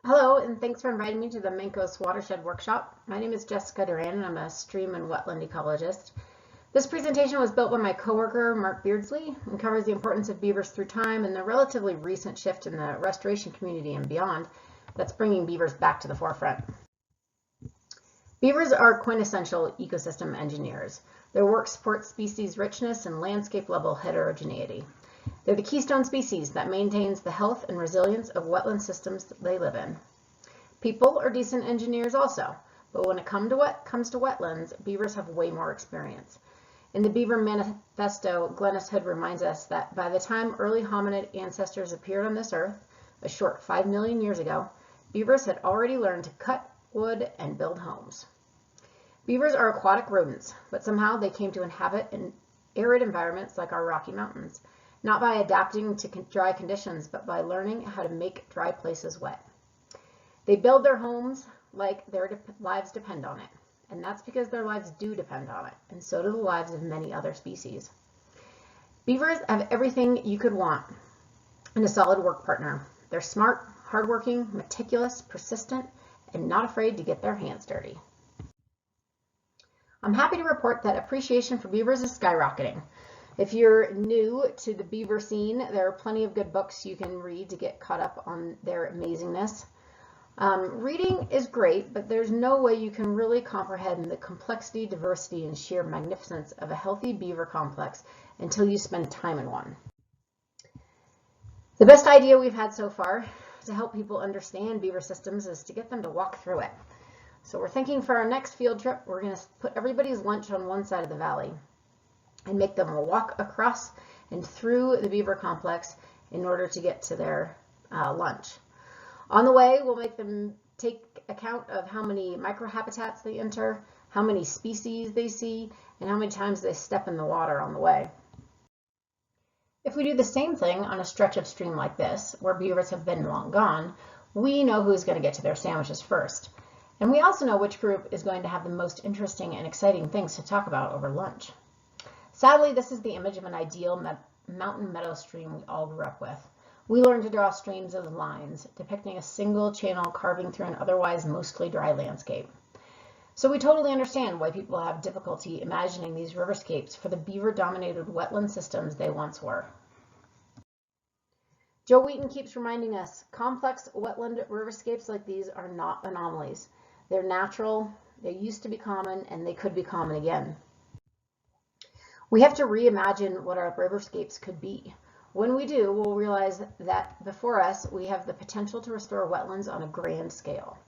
Hello, and thanks for inviting me to the Mancos Watershed Workshop. My name is Jessica Duran, and I'm a stream and wetland ecologist. This presentation was built by my coworker, Mark Beardsley, and covers the importance of beavers through time and the relatively recent shift in the restoration community and beyond that's bringing beavers back to the forefront. Beavers are quintessential ecosystem engineers. Their work supports species richness and landscape-level heterogeneity. They're the keystone species that maintains the health and resilience of wetland systems they live in. People are decent engineers also, but when it comes to wetlands, beavers have way more experience. In the Beaver Manifesto, Glennis Hood reminds us that by the time early hominid ancestors appeared on this earth, a short 5 million years ago, beavers had already learned to cut wood and build homes. Beavers are aquatic rodents, but somehow they came to inhabit in arid environments like our Rocky Mountains, not by adapting to dry conditions, but by learning how to make dry places wet. They build their homes like their lives depend on it, and that's because their lives do depend on it, and so do the lives of many other species. Beavers have everything you could want in a solid work partner. They're smart, hardworking, meticulous, persistent, and not afraid to get their hands dirty. I'm happy to report that appreciation for beavers is skyrocketing. If you're new to the beaver scene, there are plenty of good books you can read to get caught up on their amazingness. Reading is great, but there's no way you can really comprehend the complexity, diversity, and sheer magnificence of a healthy beaver complex until you spend time in one. The best idea we've had so far to help people understand beaver systems is to get them to walk through it. So we're thinking for our next field trip, we're going to put everybody's lunch on one side of the valley and make them walk across and through the beaver complex in order to get to their lunch. On the way, we'll make them take account of how many microhabitats they enter, how many species they see, and how many times they step in the water on the way. If we do the same thing on a stretch of stream like this, where beavers have been long gone, we know who's going to get to their sandwiches first. And we also know which group is going to have the most interesting and exciting things to talk about over lunch. Sadly, this is the image of an ideal mountain meadow stream we all grew up with. We learned to draw streams as lines, depicting a single channel carving through an otherwise mostly dry landscape. So we totally understand why people have difficulty imagining these riverscapes for the beaver-dominated wetland systems they once were. Joe Wheaton keeps reminding us, complex wetland riverscapes like these are not anomalies. They're natural, they used to be common, and they could be common again. We have to reimagine what our riverscapes could be. When we do, we'll realize that before us, we have the potential to restore wetlands on a grand scale,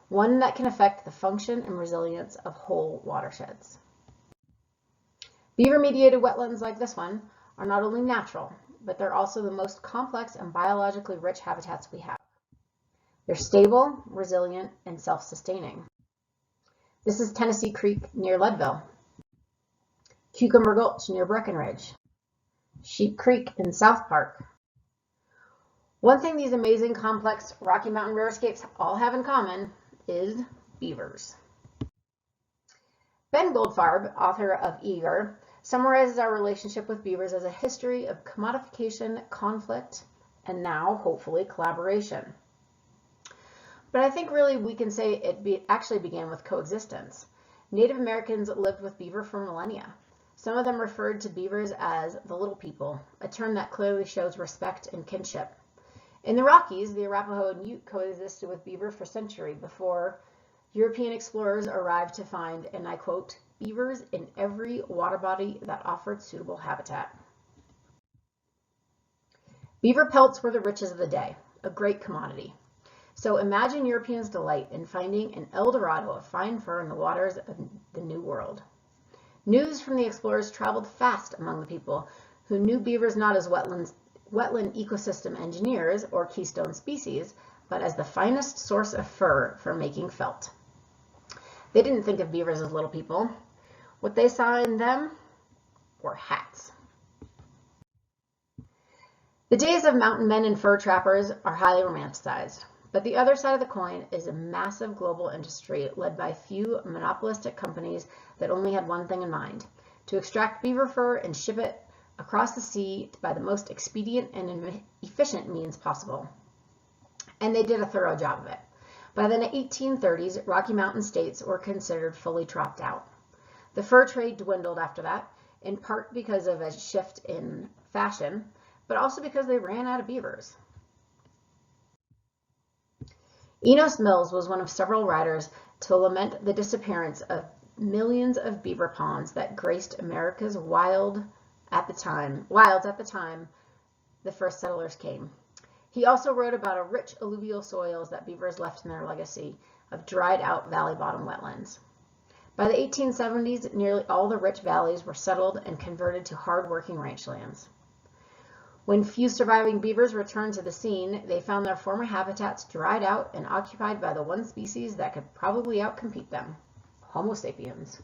one that can affect the function and resilience of whole watersheds. Beaver-mediated wetlands like this one are not only natural, but they're also the most complex and biologically rich habitats we have. They're stable, resilient, and self-sustaining. This is Tennessee Creek near Leadville, Cucumber Gulch near Breckenridge, Sheep Creek in South Park. One thing these amazing complex Rocky Mountain riverscapes all have in common is beavers. Ben Goldfarb, author of Eager, summarizes our relationship with beavers as a history of commodification, conflict, and now, hopefully, collaboration. But I think really we can say it actually began with coexistence. Native Americans lived with beaver for millennia. Some of them referred to beavers as the little people, a term that clearly shows respect and kinship. In the Rockies, the Arapaho and Ute coexisted with beaver for centuries before European explorers arrived to find, and I quote, beavers in every water body that offered suitable habitat. Beaver pelts were the riches of the day, a great commodity. So imagine Europeans' delight in finding an El Dorado of fine fur in the waters of the New World. News from the explorers traveled fast among the people who knew beavers not as wetland ecosystem engineers or keystone species, but as the finest source of fur for making felt. They didn't think of beavers as little people. What they saw in them were hats. The days of mountain men and fur trappers are highly romanticized. But the other side of the coin is a massive global industry led by few monopolistic companies that only had one thing in mind: to extract beaver fur and ship it across the sea by the most expedient and efficient means possible. and they did a thorough job of it. By the 1830s, Rocky Mountain states were considered fully tropped out. The fur trade dwindled after that, in part because of a shift in fashion, but also because they ran out of beavers. Enos Mills was one of several writers to lament the disappearance of millions of beaver ponds that graced America's wilds at the time the first settlers came. He also wrote about a rich alluvial soils that beavers left in their legacy of dried out valley bottom wetlands. By the 1870s, nearly all the rich valleys were settled and converted to hard-working ranch lands. When few surviving beavers returned to the scene, they found their former habitats dried out and occupied by the one species that could probably outcompete them, Homo sapiens.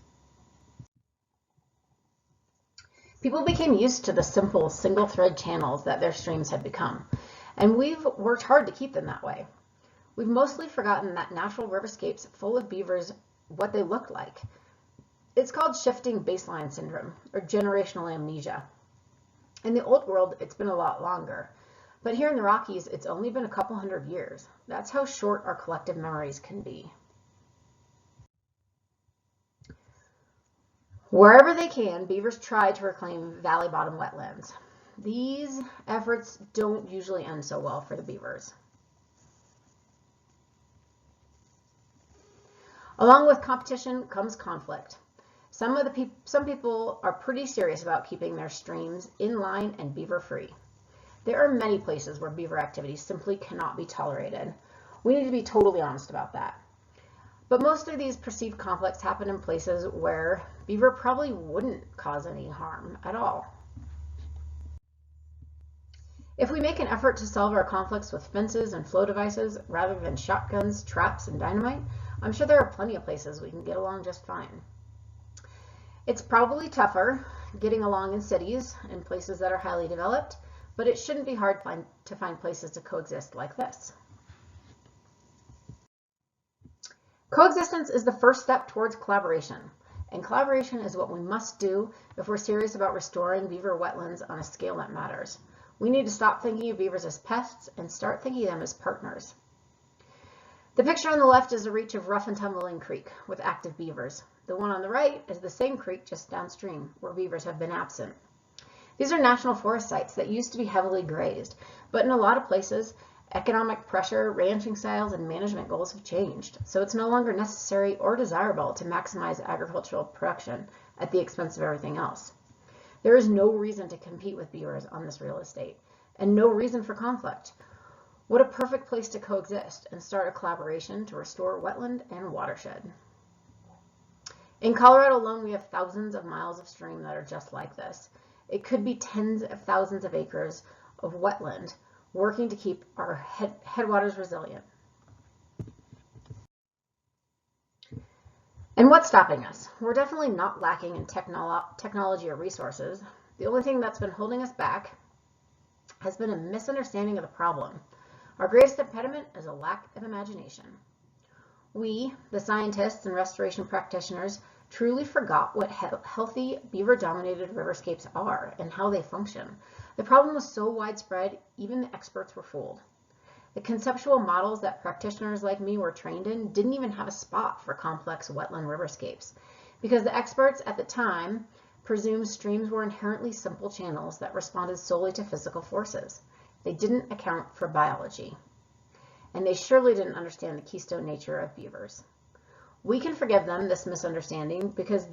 People became used to the simple single-thread channels that their streams had become, and we've worked hard to keep them that way. We've mostly forgotten that natural riverscapes full of beavers, what they looked like. It's called shifting baseline syndrome, or generational amnesia. In the old world, it's been a lot longer, but here in the Rockies, it's only been a couple hundred years. That's how short our collective memories can be. Wherever they can, beavers try to reclaim valley bottom wetlands. These efforts don't usually end so well for the beavers. Along with competition comes conflict. Some people are pretty serious about keeping their streams inline and beaver-free. There are many places where beaver activity simply cannot be tolerated. We need to be totally honest about that. But most of these perceived conflicts happen in places where beaver probably wouldn't cause any harm at all. If we make an effort to solve our conflicts with fences and flow devices rather than shotguns, traps, and dynamite, I'm sure there are plenty of places we can get along just fine. It's probably tougher getting along in cities and places that are highly developed, but it shouldn't be hard to find places to coexist like this. Coexistence is the first step towards collaboration, and collaboration is what we must do if we're serious about restoring beaver wetlands on a scale that matters. We need to stop thinking of beavers as pests and start thinking of them as partners. The picture on the left is a reach of Rough and Tumbling Creek with active beavers. The one on the right is the same creek just downstream where beavers have been absent. These are national forest sites that used to be heavily grazed, but in a lot of places, economic pressure, ranching styles, and management goals have changed, so it's no longer necessary or desirable to maximize agricultural production at the expense of everything else. There is no reason to compete with beavers on this real estate, and no reason for conflict. What a perfect place to coexist and start a collaboration to restore wetland and watershed. In Colorado alone, we have thousands of miles of stream that are just like this. It could be tens of thousands of acres of wetland working to keep our headwaters resilient. And what's stopping us? We're definitely not lacking in technology or resources. The only thing that's been holding us back has been a misunderstanding of the problem. Our greatest impediment is a lack of imagination. We, the scientists and restoration practitioners, truly forgot what healthy beaver-dominated riverscapes are and how they function. The problem was so widespread, even the experts were fooled. The conceptual models that practitioners like me were trained in didn't even have a spot for complex wetland riverscapes, because the experts at the time presumed streams were inherently simple channels that responded solely to physical forces. They didn't account for biology. And they surely didn't understand the keystone nature of beavers. We can forgive them this misunderstanding because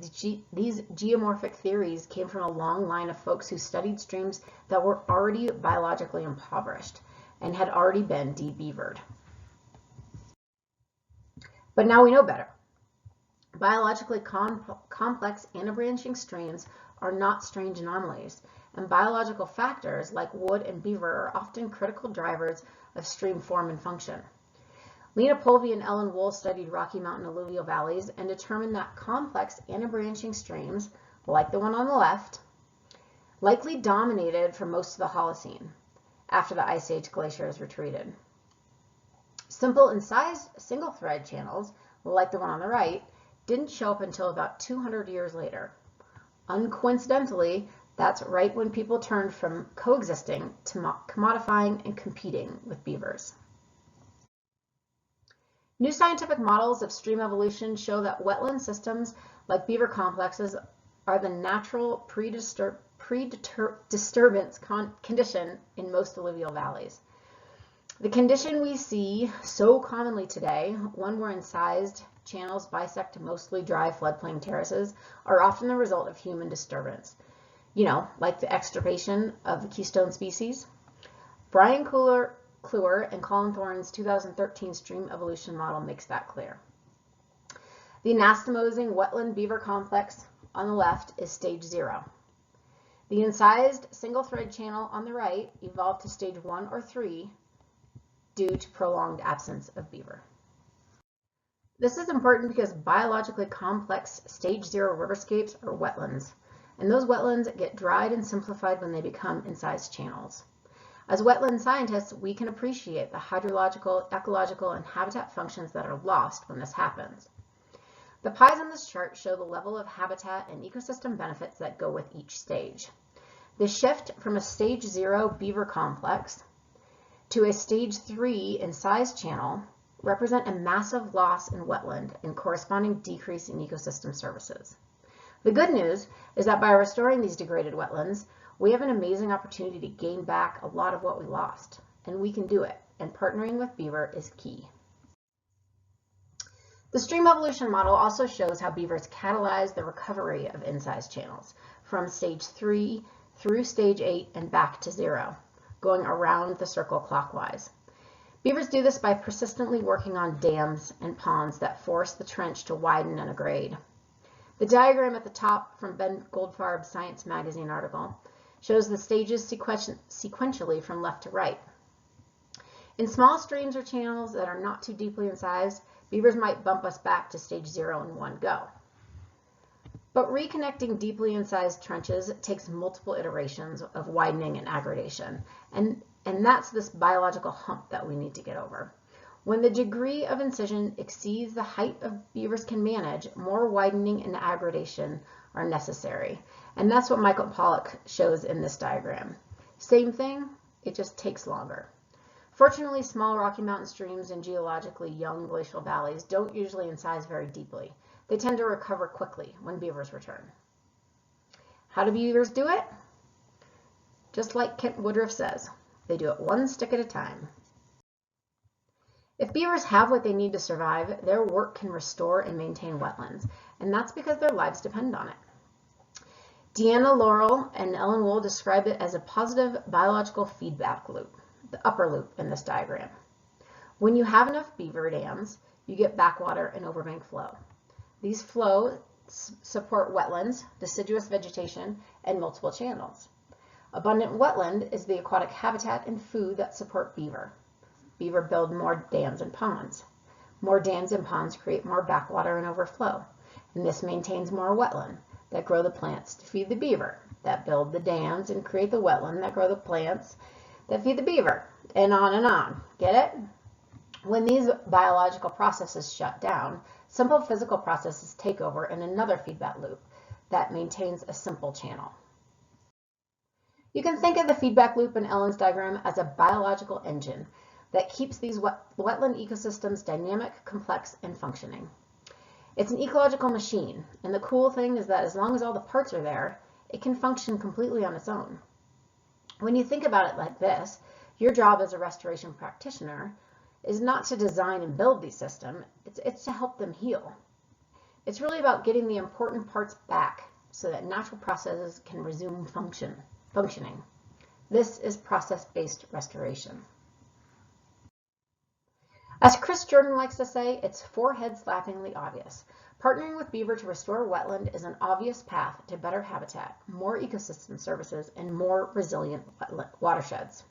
these geomorphic theories came from a long line of folks who studied streams that were already biologically impoverished and had already been de-beavered. But now we know better. Biologically complex antibranching streams are not strange anomalies, and biological factors like wood and beaver are often critical drivers of stream form and function. Lena Polvey and Ellen Wool studied Rocky Mountain alluvial valleys and determined that complex antibranching streams, like the one on the left, likely dominated for most of the Holocene after the Ice Age glaciers retreated. Simple incised single-thread channels, like the one on the right, didn't show up until about 200 years later. Uncoincidentally, that's right when people turned from coexisting to commodifying and competing with beavers. New scientific models of stream evolution show that wetland systems like beaver complexes are the natural pre-disturbance condition in most alluvial valleys. The condition we see so commonly today, one where incised channels bisect mostly dry floodplain terraces, are often the result of human disturbance. You know, like the extirpation of the keystone species. Brian Kluwer and Colin Thorne's 2013 stream evolution model makes that clear. The anastomosing wetland beaver complex on the left is stage 0. The incised single thread channel on the right evolved to stage 1 or 3 due to prolonged absence of beaver. This is important because biologically complex stage 0 riverscapes are wetlands, and those wetlands get dried and simplified when they become incised channels. As wetland scientists, we can appreciate the hydrological, ecological, and habitat functions that are lost when this happens. The pies on this chart show the level of habitat and ecosystem benefits that go with each stage. The shift from a stage 0 beaver complex to a stage 3 incised channel represent a massive loss in wetland and corresponding decrease in ecosystem services. The good news is that by restoring these degraded wetlands, we have an amazing opportunity to gain back a lot of what we lost, and we can do it, and partnering with beaver is key. The stream evolution model also shows how beavers catalyze the recovery of incised channels from stage 3 through stage 8 and back to 0, going around the circle clockwise. Beavers do this by persistently working on dams and ponds that force the trench to widen and aggrade. The diagram at the top from Ben Goldfarb's Science Magazine article shows the stages sequentially from left to right. In small streams or channels that are not too deeply incised, beavers might bump us back to stage 0 in one go. But reconnecting deeply incised trenches takes multiple iterations of widening and aggradation, and that's this biological hump that we need to get over. When the degree of incision exceeds the height of beavers can manage, more widening and aggradation are necessary. And that's what Michael Pollock shows in this diagram. Same thing, it just takes longer. Fortunately, small Rocky Mountain streams and geologically young glacial valleys don't usually incise very deeply. They tend to recover quickly when beavers return. How do beavers do it? Just like Kent Woodruff says, they do it one stick at a time. If beavers have what they need to survive, their work can restore and maintain wetlands, and that's because their lives depend on it. Deanna Laurel and Ellen Wool described it as a positive biological feedback loop, the upper loop in this diagram. When you have enough beaver dams, you get backwater and overbank flow. These flows support wetlands, deciduous vegetation, and multiple channels. Abundant wetland is the aquatic habitat and food that support beaver. Beaver build more dams and ponds. More dams and ponds create more backwater and overflow, and this maintains more wetland that grow the plants to feed the beaver, that build the dams and create the wetland that grow the plants that feed the beaver, and on and on. Get it? When these biological processes shut down, simple physical processes take over in another feedback loop that maintains a simple channel. You can think of the feedback loop in Ellen's diagram as a biological engine that keeps these wetland ecosystems dynamic, complex, and functioning. It's an ecological machine, and the cool thing is that as long as all the parts are there, it can function completely on its own. When you think about it like this, your job as a restoration practitioner is not to design and build these systems, it's to help them heal. It's really about getting the important parts back so that natural processes can resume functioning. This is process-based restoration. As Chris Jordan likes to say, it's forehead-slappingly obvious. Partnering with beaver to restore wetland is an obvious path to better habitat, more ecosystem services, and more resilient watersheds.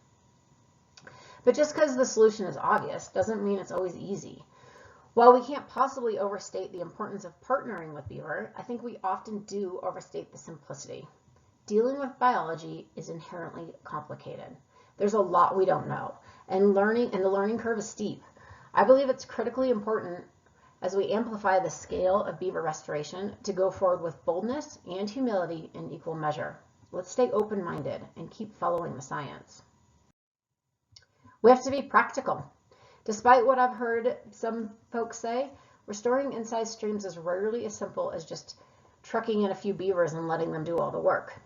But just because the solution is obvious doesn't mean it's always easy. While we can't possibly overstate the importance of partnering with beaver, I think we often do overstate the simplicity. Dealing with biology is inherently complicated. There's a lot we don't know, and the learning curve is steep. I believe it's critically important as we amplify the scale of beaver restoration to go forward with boldness and humility in equal measure. Let's stay open-minded and keep following the science. We have to be practical. Despite what I've heard some folks say, restoring incised streams is rarely as simple as just trucking in a few beavers and letting them do all the work.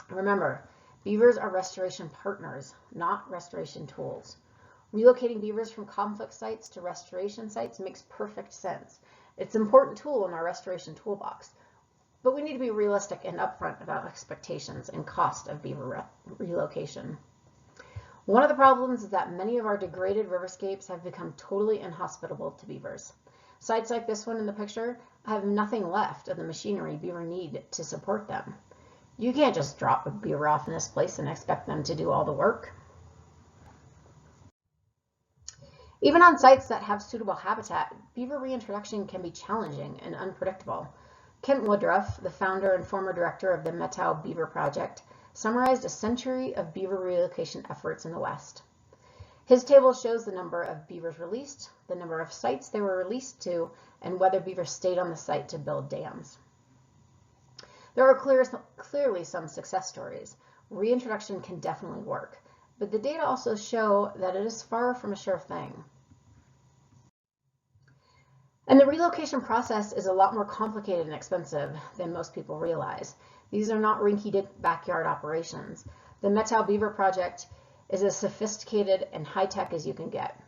Remember, beavers are restoration partners, not restoration tools. Relocating beavers from conflict sites to restoration sites makes perfect sense. It's an important tool in our restoration toolbox, but we need to be realistic and upfront about expectations and cost of beaver relocation. One of the problems is that many of our degraded riverscapes have become totally inhospitable to beavers. Sites like this one in the picture have nothing left of the machinery beaver need to support them. You can't just drop a beaver off in this place and expect them to do all the work. Even on sites that have suitable habitat, beaver reintroduction can be challenging and unpredictable. Kent Woodruff, the founder and former director of the Methow Beaver Project, summarized a century of beaver relocation efforts in the West. His table shows the number of beavers released, the number of sites they were released to, and whether beavers stayed on the site to build dams. There are clearly some success stories. Reintroduction can definitely work, but the data also show that it is far from a sure thing. And the relocation process is a lot more complicated and expensive than most people realize. These are not rinky-dink backyard operations. The Methow Beaver Project is as sophisticated and high-tech as you can get.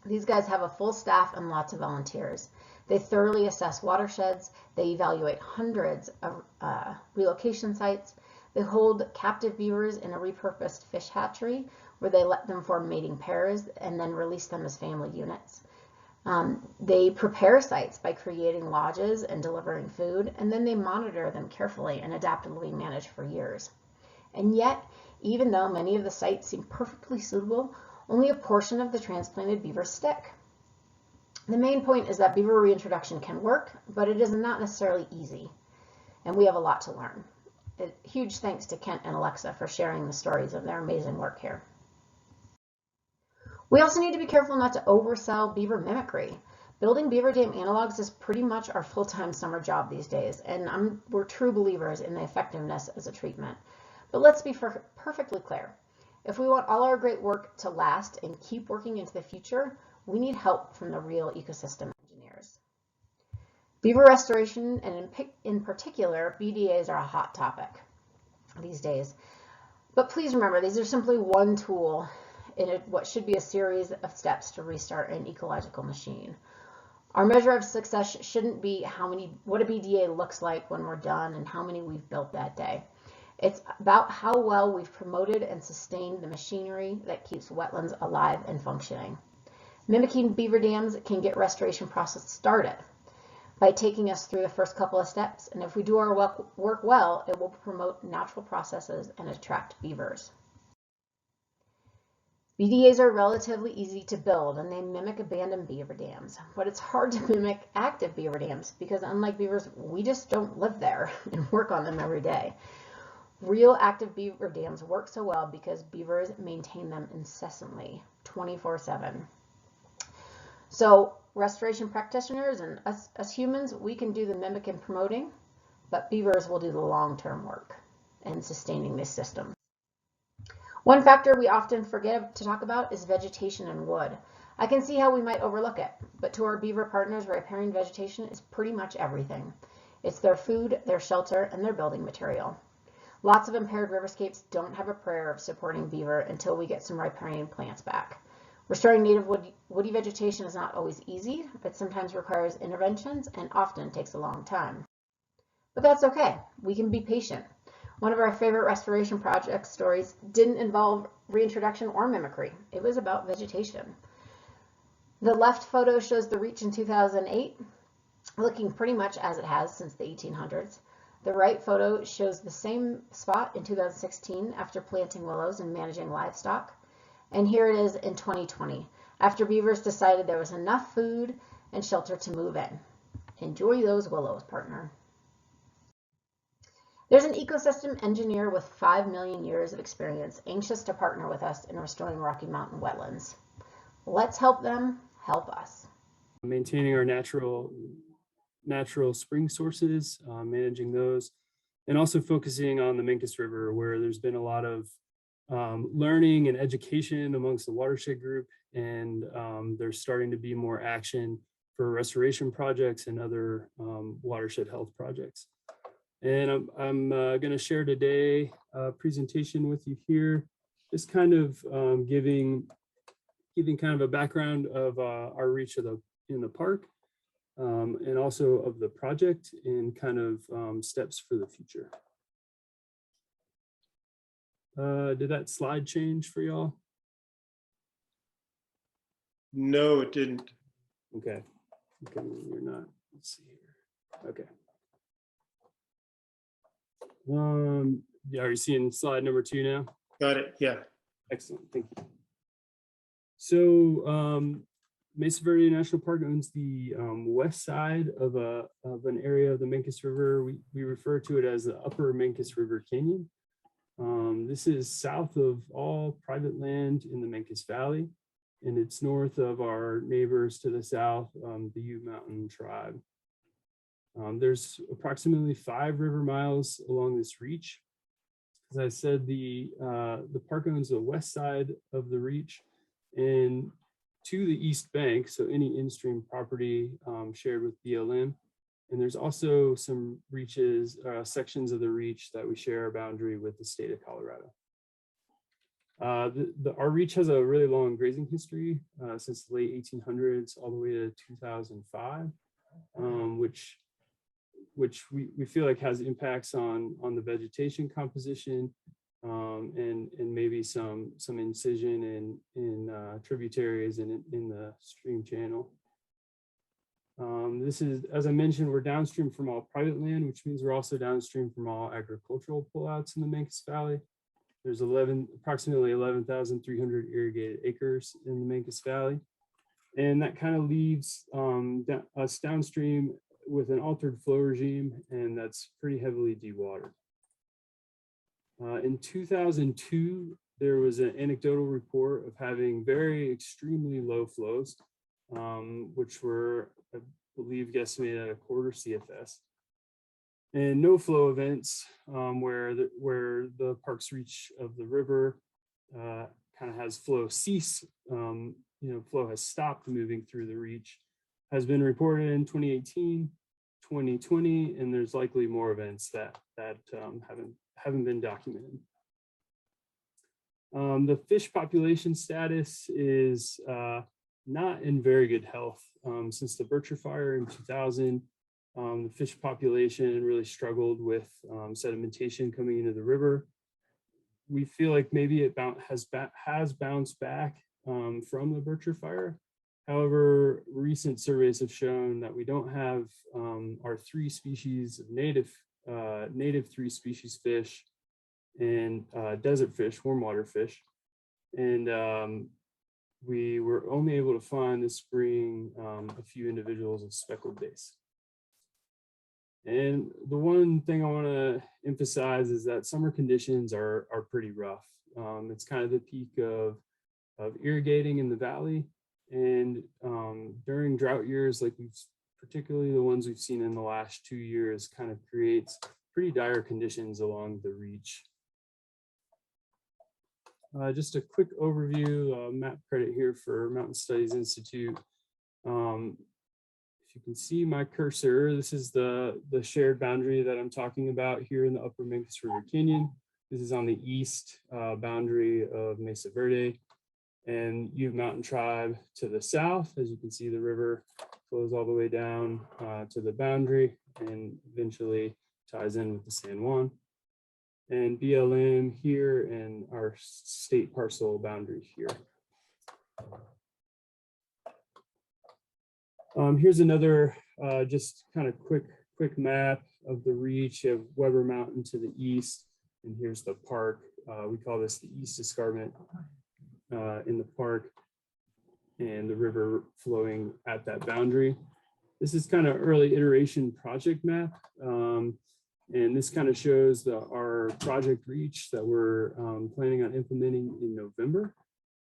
These guys have a full staff and lots of volunteers. They thoroughly assess watersheds. They evaluate hundreds of relocation sites. They hold captive beavers in a repurposed fish hatchery where they let them form mating pairs and then release them as family units. They prepare sites by creating lodges and delivering food, and then they monitor them carefully and adaptively manage for years. And yet, even though many of the sites seem perfectly suitable, only a portion of the transplanted beavers stick. The main point is that beaver reintroduction can work, but it is not necessarily easy, and we have a lot to learn. A huge thanks to Kent and Alexa for sharing the stories of their amazing work here. We also need to be careful not to oversell beaver mimicry. Building beaver dam analogs is pretty much our full-time summer job these days, and we're true believers in the effectiveness as a treatment. But let's be perfectly clear. If we want all our great work to last and keep working into the future, we need help from the real ecosystem engineers. Beaver restoration, and in particular, BDAs, are a hot topic these days. But please remember, these are simply one tool in what should be a series of steps to restart an ecological machine. Our measure of success shouldn't be what a BDA looks like when we're done and how many we've built that day. It's about how well we've promoted and sustained the machinery that keeps wetlands alive and functioning. Mimicking beaver dams can get restoration process started by taking us through the first couple of steps, and if we do our work well, it will promote natural processes and attract beavers. BDAs are relatively easy to build and they mimic abandoned beaver dams, but it's hard to mimic active beaver dams because unlike beavers, we just don't live there and work on them every day. Real active beaver dams work so well because beavers maintain them incessantly, 24/7. So restoration practitioners and us humans, we can do the mimic and promoting, but beavers will do the long-term work in sustaining this system. One factor we often forget to talk about is vegetation and wood. I can see how we might overlook it, but to our beaver partners, riparian vegetation is pretty much everything. It's their food, their shelter, and their building material. Lots of impaired riverscapes don't have a prayer of supporting beaver until we get some riparian plants back. Restoring native woody vegetation is not always easy, but sometimes requires interventions and often takes a long time. But that's okay, we can be patient. One of our favorite restoration project stories didn't involve reintroduction or mimicry. It was about vegetation. The left photo shows the reach in 2008, looking pretty much as it has since the 1800s. The right photo shows the same spot in 2016 after planting willows and managing livestock. And here it is in 2020, after beavers decided there was enough food and shelter to move in. Enjoy those willows, partner. There's an ecosystem engineer with 5 million years of experience anxious to partner with us in restoring Rocky Mountain wetlands. Let's help them help us. Maintaining our natural spring sources, managing those, and also focusing on the Mincus River, where there's been a lot of learning and education amongst the watershed group, and there's starting to be more action for restoration projects and other watershed health projects. And I'm going to share today a presentation with you here, just kind of giving kind of a background of our reach in the park, and also of the project and kind of steps for the future. Did that slide change for y'all? No, it didn't. Okay. Okay, you're not. Let's see here. Okay. Yeah, are you seeing slide number 2 now? Got it. Yeah. Excellent. Thank you. So Mesa Verde National Park owns the west side of an area of the Mancos River. We refer to it as the Upper Mancos River Canyon. This is south of all private land in the Mancos Valley, and it's north of our neighbors to the south, the Ute Mountain Tribe. There's approximately 5 river miles along this reach. As I said, the park owns the west side of the reach and to the east bank, so any in-stream property shared with BLM. And there's also some reaches, sections of the reach that we share a boundary with the state of Colorado. Our reach has a really long grazing history since the late 1800s all the way to 2005, which we feel like has impacts on the vegetation composition, and maybe some incision in tributaries and in the stream channel. This is, as I mentioned, we're downstream from all private land, which means we're also downstream from all agricultural pullouts in the Mancos Valley. There's approximately 11,300 irrigated acres in the Mancos Valley. And that kind of leaves us downstream with an altered flow regime, and that's pretty heavily dewatered. In 2002, there was an anecdotal report of having very extremely low flows, which were, I believe, guesstimated at 1/4 CFS. And no flow events where the park's reach of the river kind of has flow cease, flow has stopped moving through the reach, has been reported in 2018, 2020, and there's likely more events that haven't been documented. The fish population status is not in very good health. Since the Bircher fire in 2000, the fish population really struggled with sedimentation coming into the river. We feel like maybe it has bounced back from the Bircher fire. However, recent surveys have shown that we don't have our 3 species of native 3 species fish and desert fish, warm water fish. And we were only able to find this spring a few individuals of speckled bass. And the one thing I want to emphasize is that summer conditions are pretty rough. It's kind of the peak of irrigating in the valley. And during drought years, like particularly the ones we've seen in the last 2 years, kind of creates pretty dire conditions along the reach. Just a quick overview, map credit here for Mountain Studies Institute. If you can see my cursor, this is the shared boundary that I'm talking about here in the Upper Mancos River Canyon. This is on the east boundary of Mesa Verde, and Ute Mountain Tribe to the south. As you can see, the river flows all the way down to the boundary and eventually ties in with the San Juan. And BLM here and our state parcel boundary here. Here's another just kind of quick map of the reach of Weber Mountain to the east. And here's the park. We call this the East Escarpment in the park, and the river flowing at that boundary. This is kind of early iteration project map. And this kind of shows our project reach that we're planning on implementing in November.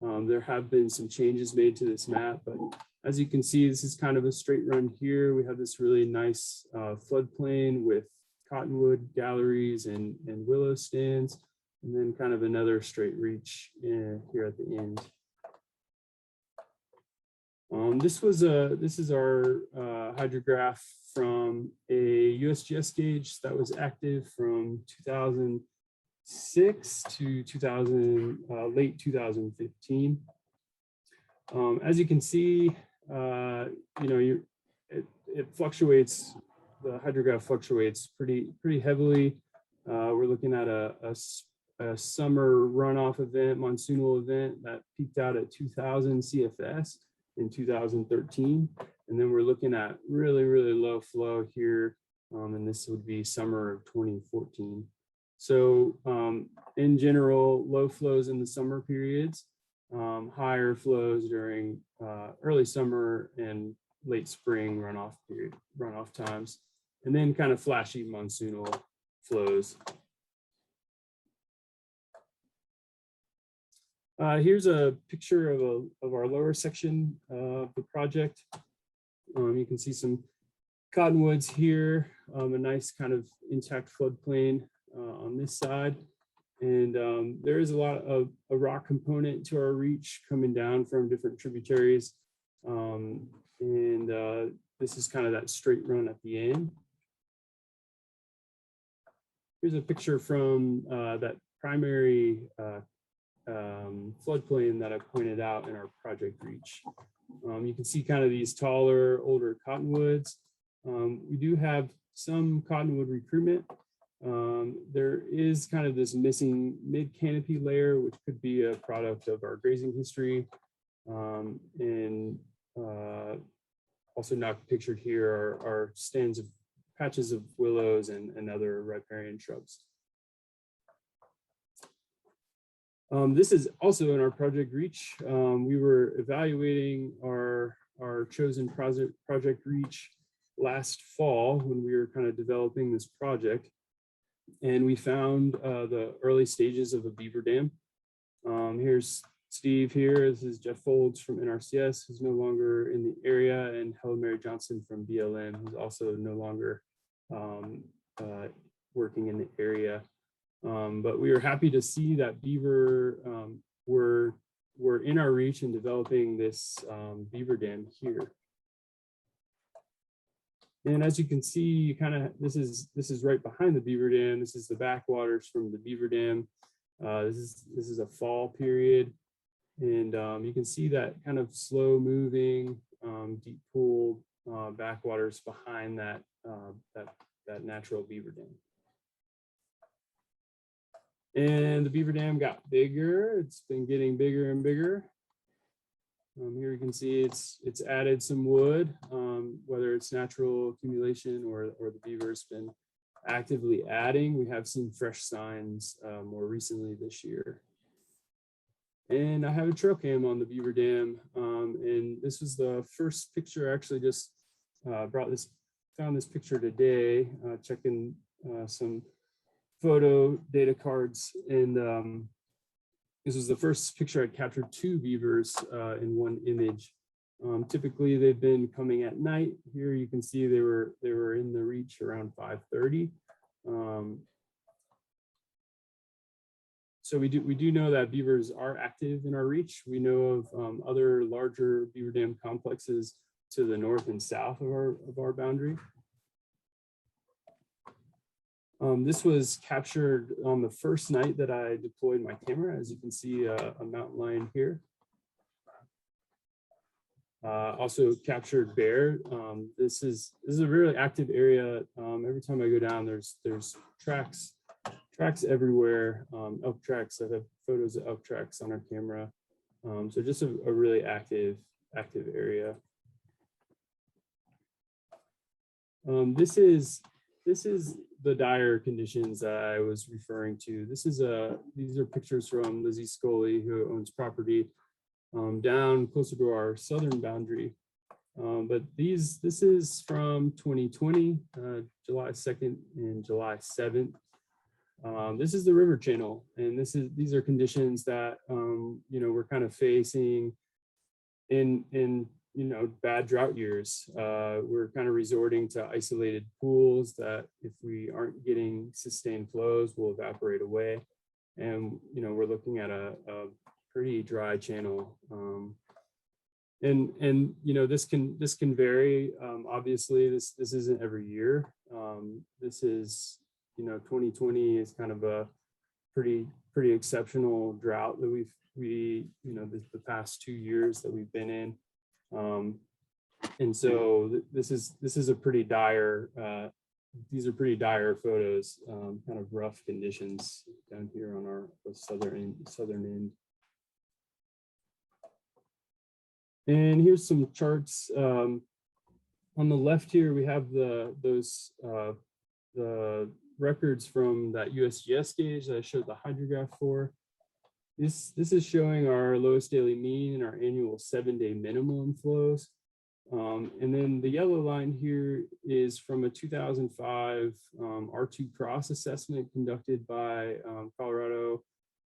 There have been some changes made to this map, but as you can see, this is kind of a straight run here. We have this really nice floodplain with cottonwood galleries and willow stands. and then kind of another straight reach here at the end. This is our hydrograph from a USGS gauge that was active from 2006 to late 2015. As you can see, it fluctuates. The hydrograph fluctuates pretty heavily. We're looking at a summer runoff event, monsoonal event that peaked out at 2000 CFS in 2013. And then we're looking at really low flow here. And this would be summer of 2014. So in general, low flows in the summer periods, higher flows during early summer and late spring runoff times, and then kind of flashy monsoonal flows. Here's a picture of our lower section of the project. You can see some cottonwoods here, a nice kind of intact floodplain on this side. And there is a lot of a rock component to our reach coming down from different tributaries. This is kind of that straight run at the end. Here's a picture from that primary floodplain that I pointed out in our project reach. You can see kind of these taller, older cottonwoods. We do have some cottonwood recruitment. There is kind of this missing mid canopy layer, which could be a product of our grazing history. Also not pictured here are stands of patches of willows and other riparian shrubs. This is also in our project reach. We were evaluating our chosen project reach last fall when we were kind of developing this project. And we found the early stages of a beaver dam. Here's Steve here. This is Jeff Folds from NRCS, who's no longer in the area, and Helen Mary Johnson from BLM, who's also no longer working in the area. But we were happy to see that beaver were in our reach in developing this beaver dam here. And as you can see, this is right behind the beaver dam. This is the backwaters from the beaver dam. This is a fall period, and you can see that kind of slow moving, deep pool backwaters behind that natural beaver dam. And the beaver dam got bigger. It's been getting bigger and bigger. Here you can see it's added some wood, whether it's natural accumulation or the beaver's been actively adding. We have seen fresh signs more recently this year. And I have a trail cam on the beaver dam, and this was the first picture. I actually just found this picture today, checking some photo data cards, and this was the first picture I'd captured two beavers in one image. Typically, they've been coming at night. Here you can see they were in the reach around 5:30. So we do know that beavers are active in our reach. We know of other larger beaver dam complexes to the north and south of our boundary. This was captured on the first night that I deployed my camera. As you can see, a mountain lion here. Also captured bear. This is a really active area. Every time I go down, there's tracks everywhere. Elk tracks. I have photos of elk tracks on our camera. So just a really active area. This is the dire conditions that I was referring to. These are pictures from Lizzie Scully, who owns property down closer to our southern boundary. But this is from 2020, July 2nd and July 7th. This is the river channel, and these are conditions that we're kind of facing in bad drought years. We're kind of resorting to isolated pools that, if we aren't getting sustained flows, will evaporate away. and we're looking at a pretty dry channel. And this can vary. Obviously, this isn't every year. This is 2020 is kind of a pretty exceptional drought that the past 2 years that we've been in. And so this is a pretty dire. These are pretty dire photos, kind of rough conditions down here on our southern end. And here's some charts. On the left here, we have the records from that USGS gauge that I showed the hydrograph for. This is showing our lowest daily mean and our annual 7-day minimum flows. And then the yellow line here is from a 2005 R2 cross assessment conducted by Colorado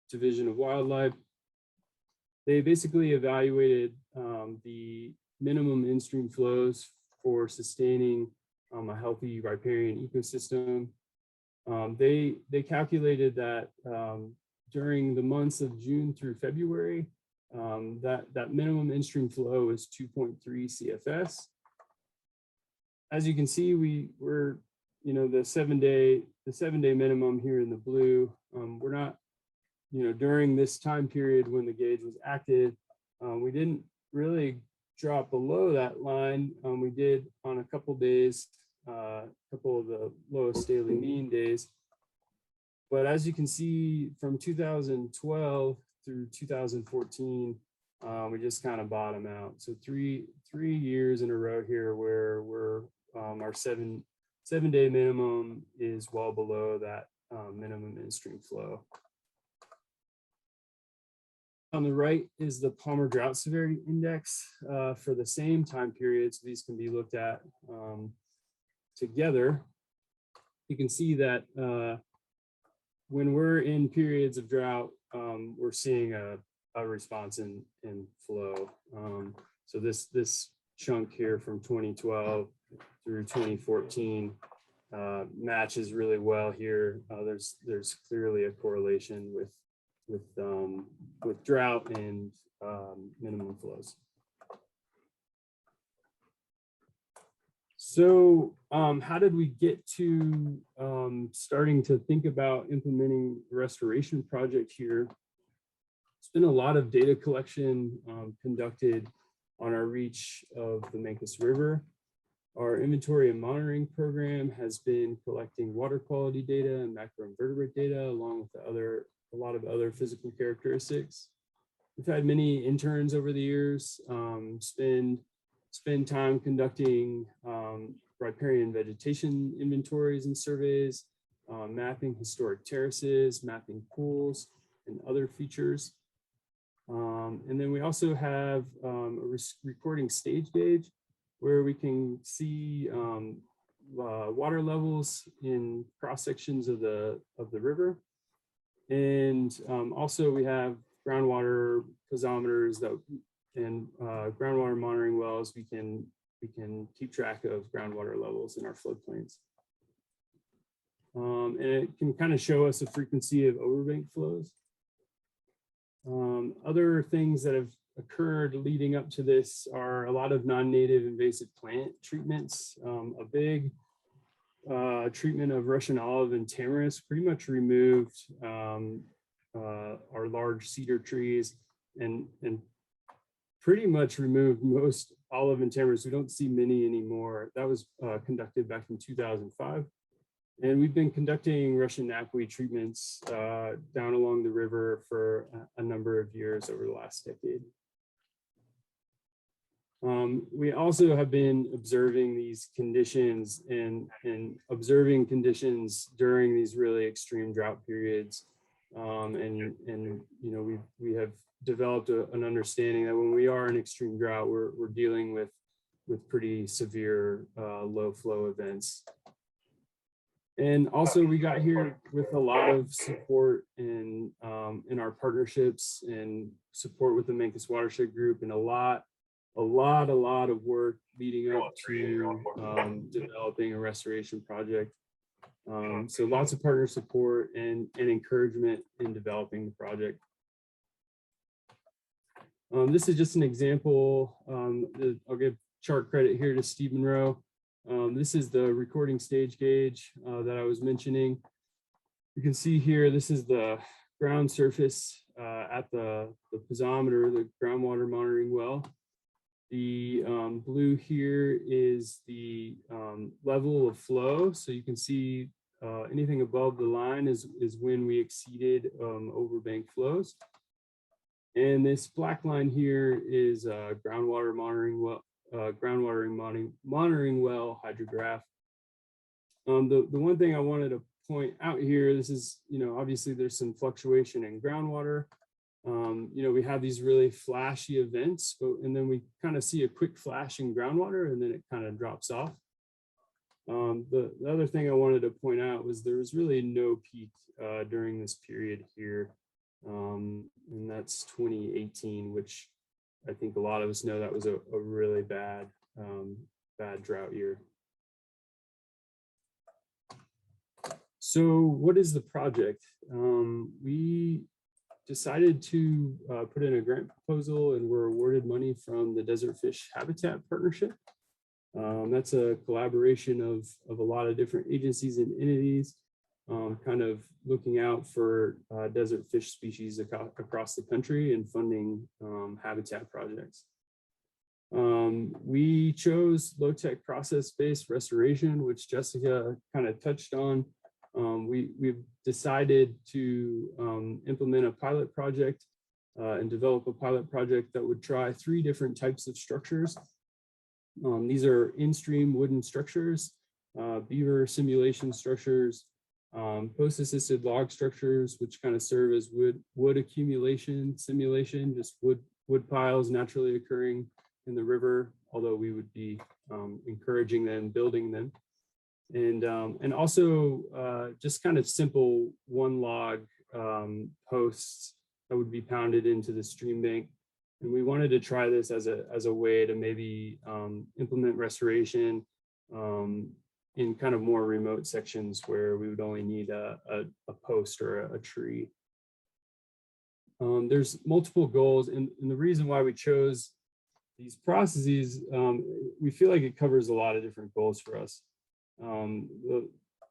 Division of Wildlife. They basically evaluated the minimum in-stream flows for sustaining a healthy riparian ecosystem. They calculated that during the months of June through February, that minimum in-stream flow is 2.3 CFS. As you can see, we're the 7-day minimum here in the blue. We're not, during this time period when the gauge was active, we didn't really drop below that line. We did on a couple days, a couple of the lowest daily mean days. But as you can see, from 2012 through 2014, we just kind of bottom out. So three years in a row here where we're our 7-day minimum is well below that minimum in-stream flow. On the right is the Palmer Drought Severity Index for the same time period. So these can be looked at together. You can see that when we're in periods of drought, we're seeing a response in flow. So this chunk here from 2012 through 2014 matches really well here. There's clearly a correlation with drought and minimum flows. So how did we get to starting to think about implementing a restoration project here? There's been a lot of data collection conducted on our reach of the Mancos River. Our inventory and monitoring program has been collecting water quality data and macroinvertebrate data, along with a lot of other physical characteristics. We've had many interns over the years spend time conducting riparian vegetation inventories and surveys, mapping historic terraces, mapping pools, and other features. And then we also have a recording stage gauge where we can see water levels in cross sections of the river. And also we have groundwater piezometers and groundwater monitoring wells. We can keep track of groundwater levels in our floodplains. And it can kind of show us a frequency of overbank flows. Other things that have occurred leading up to this are a lot of non-native invasive plant treatments. A big treatment of Russian olive and tamarisk pretty much removed our large cedar trees and pretty much removed most olive and tamarisk. We don't see many anymore. That was conducted back in 2005. And we've been conducting Russian knapweed treatments down along the river for a number of years over the last decade. We also have been observing these conditions and observing conditions during these really extreme drought periods. We have developed an understanding that when we are in extreme drought, we're dealing with pretty severe low flow events. And also we got here with a lot of support in our partnerships and support with the Mancos Watershed Group, and a lot of work leading up to developing a restoration project. So lots of partner support and encouragement in developing the project. This is just an example. I'll give chart credit here to Steve Monroe. This is the recording stage gauge that I was mentioning. You can see here, this is the ground surface at the piezometer, the groundwater monitoring well. The blue here is the level of flow. So you can see anything above the line is when we exceeded overbank flows. And this black line here is groundwater monitoring well, monitoring well hydrograph. The one thing I wanted to point out here, this is, obviously there's some fluctuation in groundwater. We have these really flashy events, and then we kind of see a quick flash in groundwater and then it kind of drops off. The other thing I wanted to point out was there was really no peak during this period here. And that's 2018, which I think a lot of us know that was a really bad drought year. So what is the project? We decided to put in a grant proposal and were awarded money from the Desert Fish Habitat Partnership. That's a collaboration of a lot of different agencies and entities, kind of looking out for desert fish species across the country and funding habitat projects. We chose low-tech process-based restoration, which Jessica kind of touched on. We've decided to implement a pilot project and develop a pilot project that would try 3 different types of structures. These are in-stream wooden structures, beaver simulation structures, post-assisted log structures, which kind of serve as wood accumulation simulation, just wood piles naturally occurring in the river, although we would be encouraging them, building them. And also just kind of simple 1 log posts that would be pounded into the stream bank. And we wanted to try this as a way to maybe implement restoration in kind of more remote sections where we would only need a post or a tree. There's multiple goals, and the reason why we chose these processes, we feel like it covers a lot of different goals for us.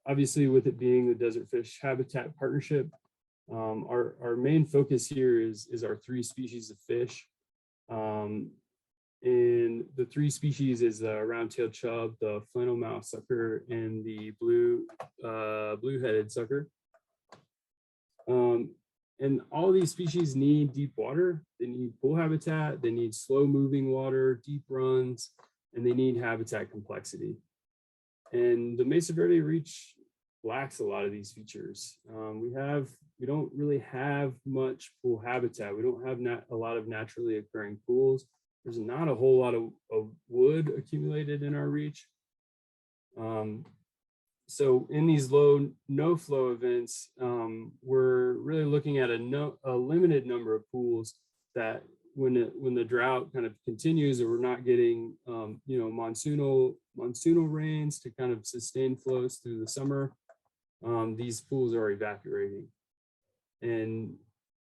Obviously, with it being the Desert Fish Habitat Partnership, our main focus here is our 3 species of fish. And the 3 species is the round-tailed chub, the flannel mouth sucker, and the blue-headed sucker. And all these species need deep water. They need pool habitat, they need slow-moving water, deep runs, and they need habitat complexity. And the Mesa Verde Reach lacks a lot of these features. We don't really have much pool habitat. We don't have a lot of naturally occurring pools. There's not a whole lot of wood accumulated in our reach. So in these low no flow events, we're really looking at a limited number of pools that when the drought kind of continues or we're not getting monsoonal rains to kind of sustain flows through the summer, these pools are evaporating. And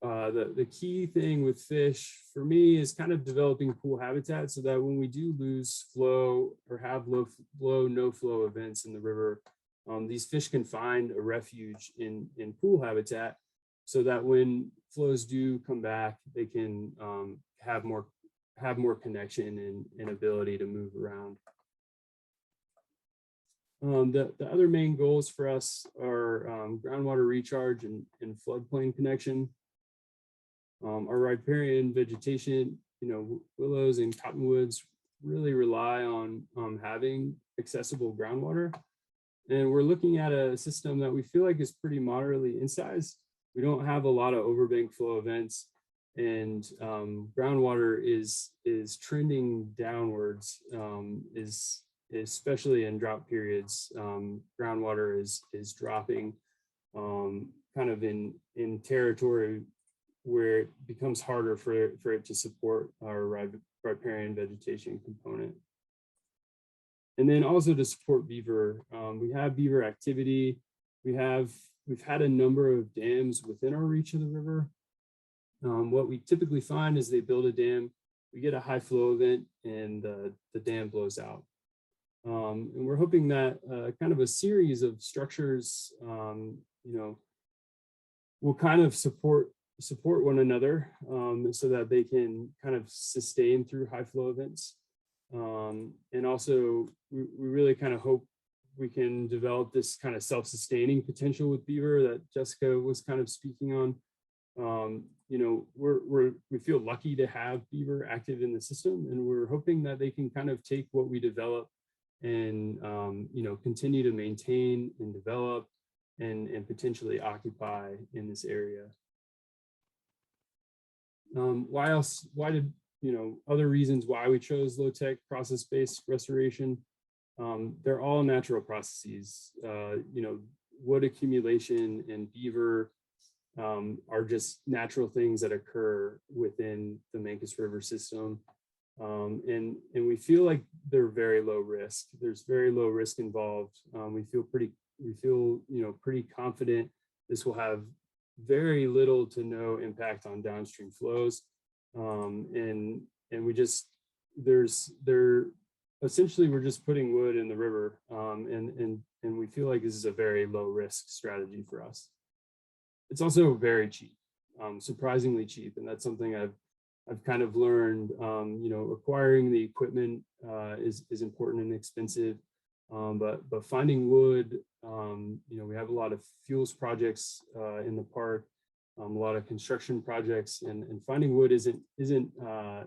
the key thing with fish for me is kind of developing pool habitat so that when we do lose flow or have no flow events in the river, these fish can find a refuge in pool habitat so that when flows do come back, they can have more connection and ability to move around. The other main goals for us are groundwater recharge and floodplain connection. Our riparian vegetation, willows and cottonwoods really rely on having accessible groundwater. And we're looking at a system that we feel like is pretty moderately incised. We don't have a lot of overbank flow events, and groundwater is trending downwards, especially in drought periods. Groundwater is dropping kind of in territory where it becomes harder for it to support our riparian vegetation component. And then also to support beaver, we have beaver activity. we've had a number of dams within our reach of the river. What we typically find is they build a dam, we get a high flow event, and the dam blows out. And we're hoping that kind of a series of structures, will kind of support one another, so that they can kind of sustain through high flow events. And also, we really kind of hope we can develop this kind of self-sustaining potential with beaver that Jessica was kind of speaking on. We feel lucky to have beaver active in the system, and we're hoping that they can kind of take what we develop and continue to maintain and develop and potentially occupy in this area. Why did other reasons why we chose low-tech process-based restoration? They're all natural processes. Wood accumulation and beaver are just natural things that occur within the Mancos River system. And we feel like they're very low risk. There's very low risk involved. We feel pretty confident this will have very little to no impact on downstream flows. And essentially we're just putting wood in the river, and we feel like this is a very low risk strategy for us. It's also very cheap, surprisingly cheap, and that's something I've kind of learned. Acquiring the equipment is important and expensive, but finding wood, we have a lot of fuels projects in the park, a lot of construction projects, and finding wood isn't a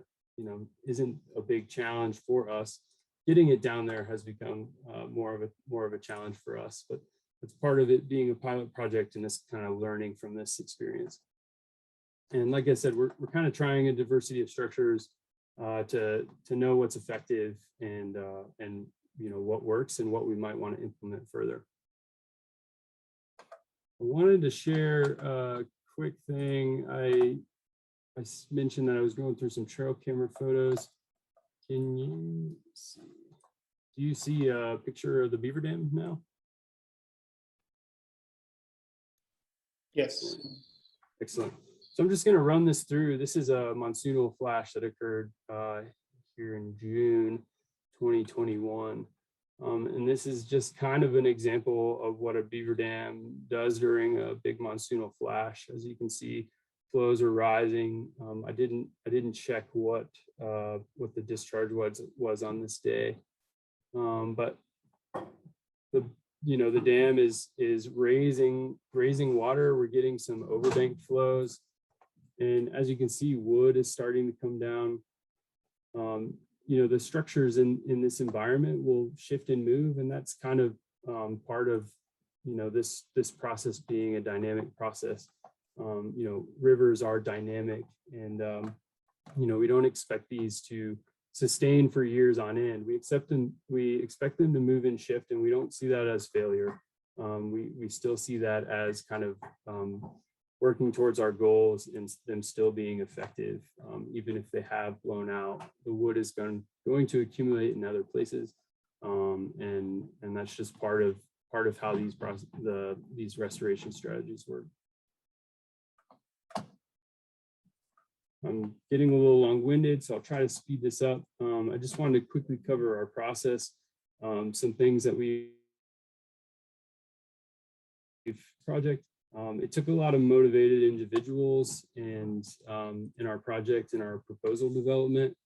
big challenge for us. Getting it down there has become more of a challenge for us, but it's part of it being a pilot project and this kind of learning from this experience. And like I said, we're kind of trying a diversity of structures to know what's effective and what works and what we might want to implement further. I wanted to share a quick thing. I mentioned that I was going through some trail camera photos. Can you see? Do you see a picture of the beaver dam now? Yes. Excellent. So I'm just going to run this through. This is a monsoonal flash that occurred here in June 2021. And this is just kind of an example of what a beaver dam does during a big monsoonal flash. As you can see, flows are rising. I didn't check what the discharge was on this day, but the dam is raising water. We're getting some overbank flows, and as you can see, wood is starting to come down. The structures in this environment will shift and move, and that's kind of part of this process being a dynamic process. Rivers are dynamic, and we don't expect these to sustain for years on end. We expect them to move and shift, and we don't see that as failure. We still see that as kind of working towards our goals and them still being effective, even if they have blown out. The wood is going to accumulate in other places, and that's just part of how these restoration strategies work. I'm getting a little long-winded, so I'll try to speed this up. I just wanted to quickly cover our process, some things that we've project. It took a lot of motivated individuals and in our project and our proposal development.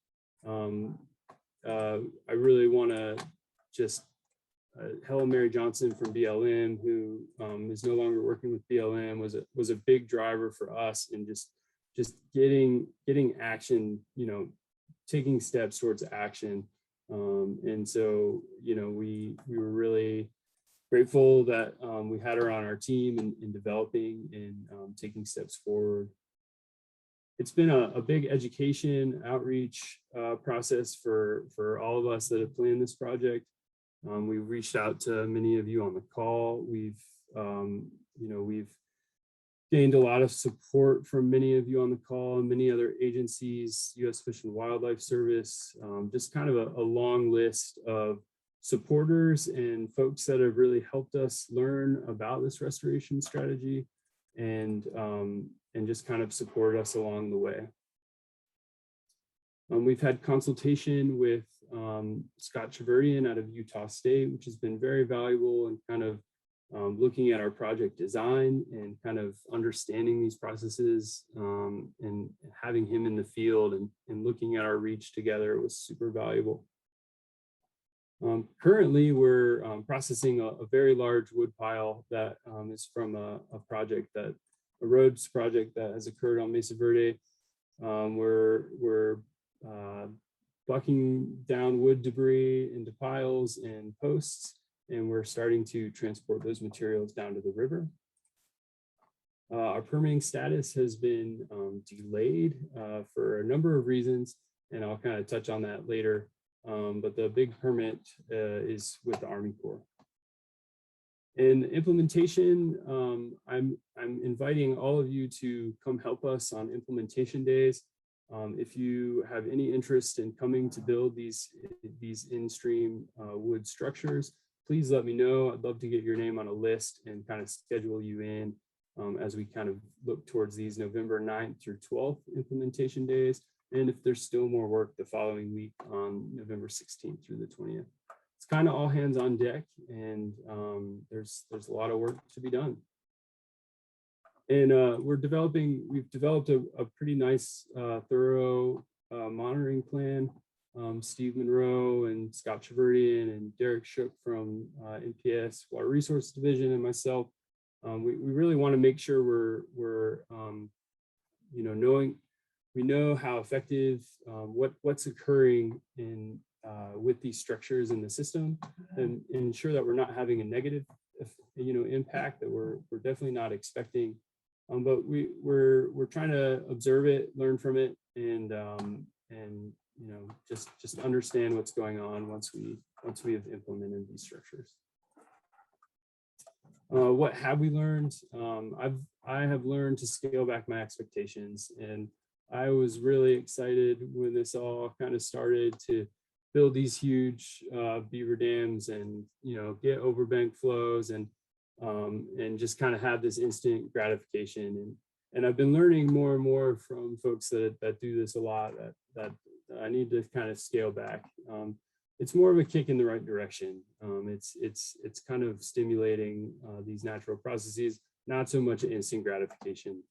I really want to just Helen Mary Johnson from BLM, who is no longer working with BLM, was a big driver for us in just getting action, taking steps towards action. And so, we were really grateful that we had her on our team in developing and taking steps forward. It's been a big education outreach process for all of us that have planned this project. We've reached out to many of you on the call. We've gained a lot of support from many of you on the call and many other agencies, U.S. Fish and Wildlife Service, just kind of a long list of supporters and folks that have really helped us learn about this restoration strategy and just kind of support us along the way. We've had consultation with Scott Cheverdian out of Utah State, which has been very valuable in kind of looking at our project design and kind of understanding these processes, and having him in the field and looking at our reach together was super valuable. Currently, we're processing a very large wood pile that is from a roads project that has occurred on Mesa Verde. We're bucking down wood debris into piles and posts, and we're starting to transport those materials down to the river. Our permitting status has been delayed for a number of reasons, and I'll kind of touch on that later. But the big permit is with the Army Corps. In implementation, I'm inviting all of you to come help us on implementation days. If you have any interest in coming to build these in-stream wood structures, please let me know. I'd love to get your name on a list and kind of schedule you in as we kind of look towards these November 9th through 12th implementation days. And if there's still more work the following week on November 16th through the 20th. It's kind of all hands on deck, and there's a lot of work to be done. And we've developed a pretty nice, thorough monitoring plan. Steve Monroe and Scott Cheverdian and Derek Shook from NPS Water Resource Division and myself, we really want to make sure we're we know how effective what's occurring in with these structures in the system, and ensure that we're not having a negative impact that we're definitely not expecting. But we're trying to observe it, learn from it, and just understand what's going on once we have implemented these structures. What have we learned? I have learned to scale back my expectations, and I was really excited when this all kind of started to build these huge beaver dams and get overbank flows and just kind of have this instant gratification. And I've been learning more and more from folks that do this a lot that I need to kind of scale back. It's more of a kick in the right direction. It's kind of stimulating these natural processes, not so much instant gratification.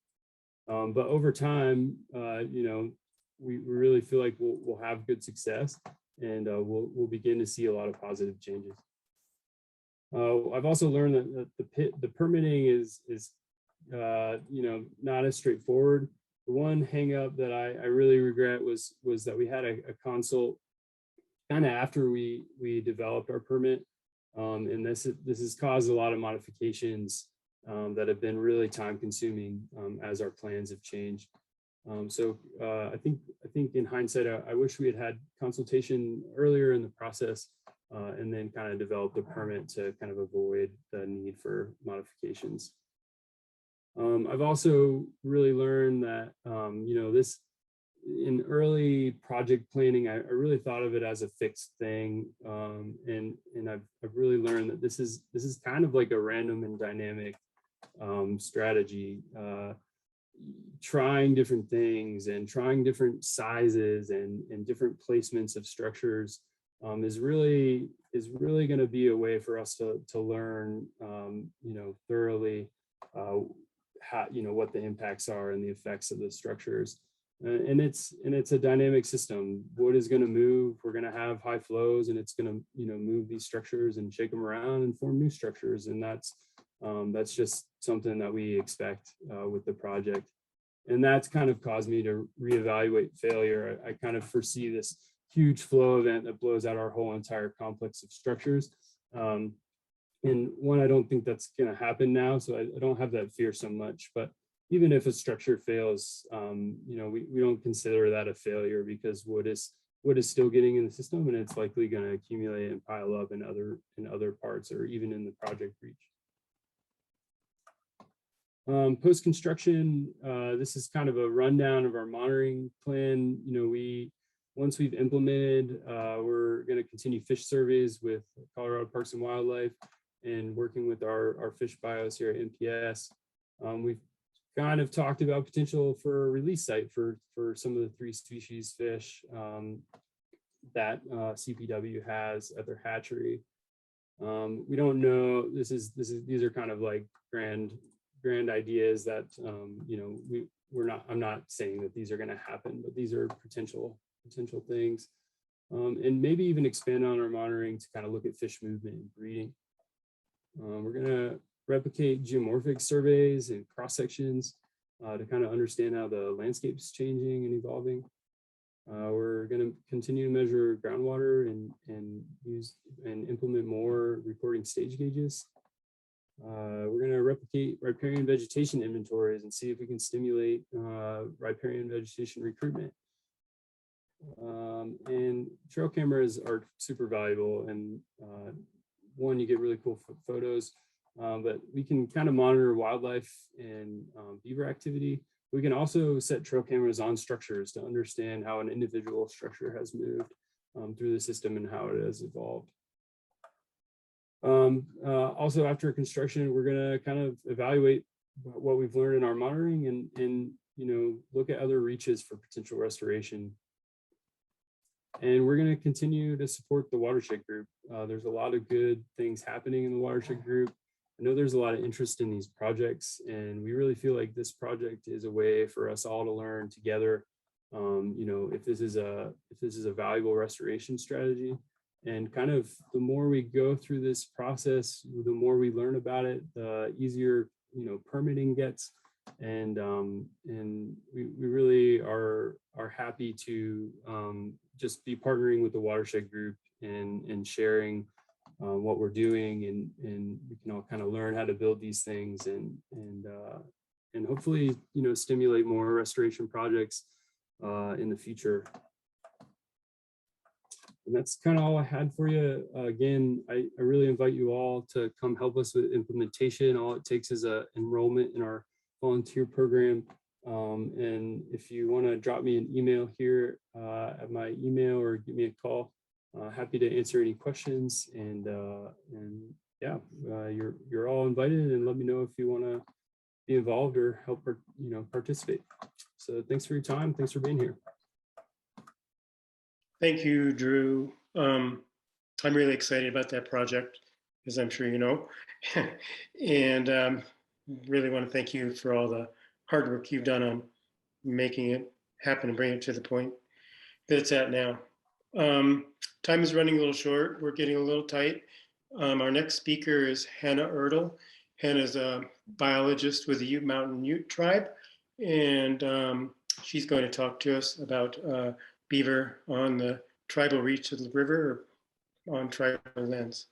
But over time, we really feel like we'll have good success, and we'll begin to see a lot of positive changes. I've also learned that the permitting is not as straightforward. The one hang up that I really regret was that we had a consult kind of after we developed our permit, and this has caused a lot of modifications that have been really time consuming as our plans have changed. So I think in hindsight, I wish we had consultation earlier in the process, and then kind of developed a permit to kind of avoid the need for modifications. I've also really learned that this in early project planning, I really thought of it as a fixed thing, and I've really learned that this is kind of like a random and dynamic strategy, trying different things and trying different sizes and different placements of structures is really going to be a way for us to learn thoroughly how what the impacts are and the effects of the structures. And it's a dynamic system. Wood is going to move. We're going to have high flows, and it's going to move these structures and shake them around and form new structures. And that's just something that we expect with the project. And that's kind of caused me to reevaluate failure. I kind of foresee this huge flow event that blows out our whole entire complex of structures. And one, I don't think that's going to happen now, so I don't have that fear so much. But even if a structure fails, we don't consider that a failure, because wood is still getting in the system, and it's likely going to accumulate and pile up in other parts, or even in the project reach. Post-construction, this is kind of a rundown of our monitoring plan. once we've implemented, we're going to continue fish surveys with Colorado Parks and Wildlife and working with our fish bios here at NPS. We've kind of talked about potential for a release site for some of the 3 species fish that CPW has at their hatchery. We don't know. These are kind of like grand ideas that I'm not saying that these are going to happen, but these are potential things, and maybe even expand on our monitoring to kind of look at fish movement and breeding. We're going to replicate geomorphic surveys and cross sections to kind of understand how the landscape's changing and evolving. We're going to continue to measure groundwater and use and implement more recording stage gauges. We're going to replicate riparian vegetation inventories and see if we can stimulate riparian vegetation recruitment. And trail cameras are super valuable, and one, you get really cool photos, but we can kind of monitor wildlife and beaver activity. We can also set trail cameras on structures to understand how an individual structure has moved through the system and how it has evolved. Also, after construction, we're going to kind of evaluate what we've learned in our monitoring and look at other reaches for potential restoration. And we're going to continue to support the watershed group. There's a lot of good things happening in the watershed group. I know there's a lot of interest in these projects, and we really feel like this project is a way for us all to learn together. If this is a valuable restoration strategy, and kind of the more we go through this process, the more we learn about it, the easier permitting gets, and we really are happy to just be partnering with the watershed group and sharing what we're doing, and we can all kind of learn how to build these things and hopefully stimulate more restoration projects in the future. And that's kind of all I had for you. Again, I really invite you all to come help us with implementation. All it takes is a enrollment in our volunteer program. And if you want to drop me an email here at my email or give me a call, happy to answer any questions. And yeah, you're all invited, and let me know if you want to be involved or help participate. So thanks for your time. Thanks for being here. Thank you, Drew. I'm really excited about that project, as I'm sure you know. And really want to thank you for all the hard work you've done on making it happen and bringing it to the point that it's at now. Time is running a little short. We're getting a little tight. Our next speaker is Hannah Ertl. Hannah's a biologist with the Ute Mountain Ute tribe, and she's going to talk to us about beaver on the tribal reach of the river or on tribal lands.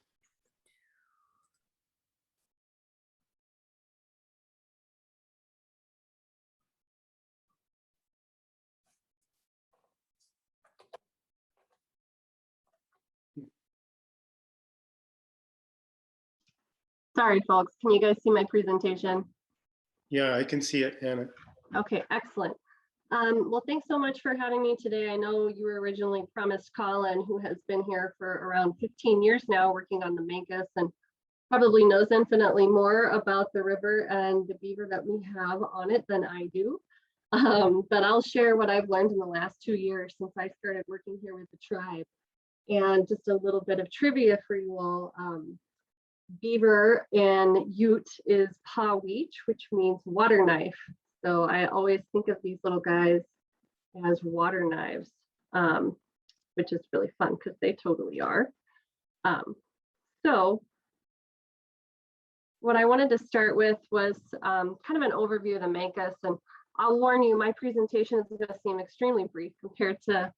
Sorry, folks. Can you guys see my presentation? Yeah, I can see it, Hannah. Okay, excellent. Well, thanks so much for having me today. I know you were originally promised Colin, who has been here for around 15 years now working on the Mancos and probably knows infinitely more about the river and the beaver that we have on it than I do. But I'll share what I've learned in the last 2 years since I started working here with the tribe. And just a little bit of trivia for you all. Beaver in Ute is Pah-Weech, which means water knife. So I always think of these little guys as water knives, which is really fun because they totally are. So what I wanted to start with was kind of an overview of the Mancos, and I'll warn you, my presentation is going to seem extremely brief compared to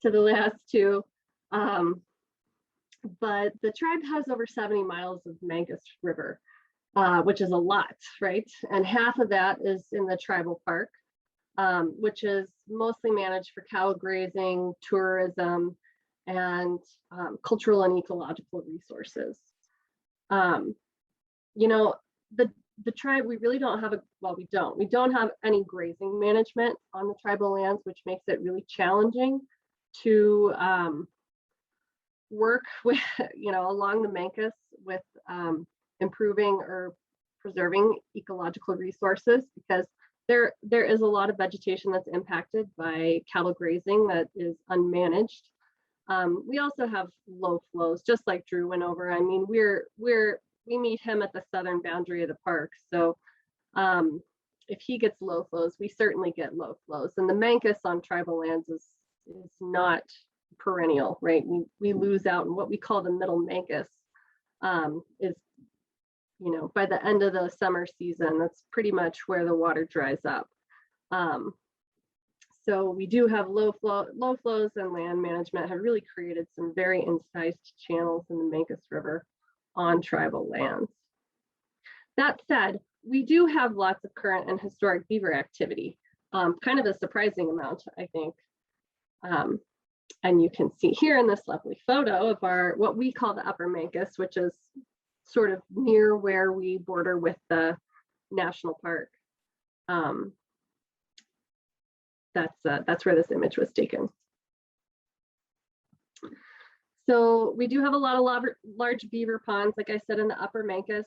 the last two. But the tribe has over 70 miles of Mancos River, which is a lot, right? And half of that is in the tribal park, which is mostly managed for cattle grazing, tourism, and cultural and ecological resources. You know, the tribe, we really don't have we don't have any grazing management on the tribal lands, which makes it really challenging. to work with, along the Mancos with improving or preserving ecological resources, because there is a lot of vegetation that's impacted by cattle grazing that is unmanaged. We also have low flows, just like Drew went over. I mean, we meet him at the southern boundary of the park. So if he gets low flows, we certainly get low flows. And the Mancos on tribal lands is not perennial, right? We lose out in what we call the middle Mancos. Is, by the end of the summer season, that's pretty much where the water dries up. So we do have low flows, and land management have really created some very incised channels in the Mancos River on tribal lands. That said, we do have lots of current and historic beaver activity, kind of a surprising amount, I think. And you can see here in this lovely photo of what we call the Upper Mancos, which is sort of near where we border with the national park. That's where this image was taken. So we do have a lot of large beaver ponds, like I said, in the Upper Mancos.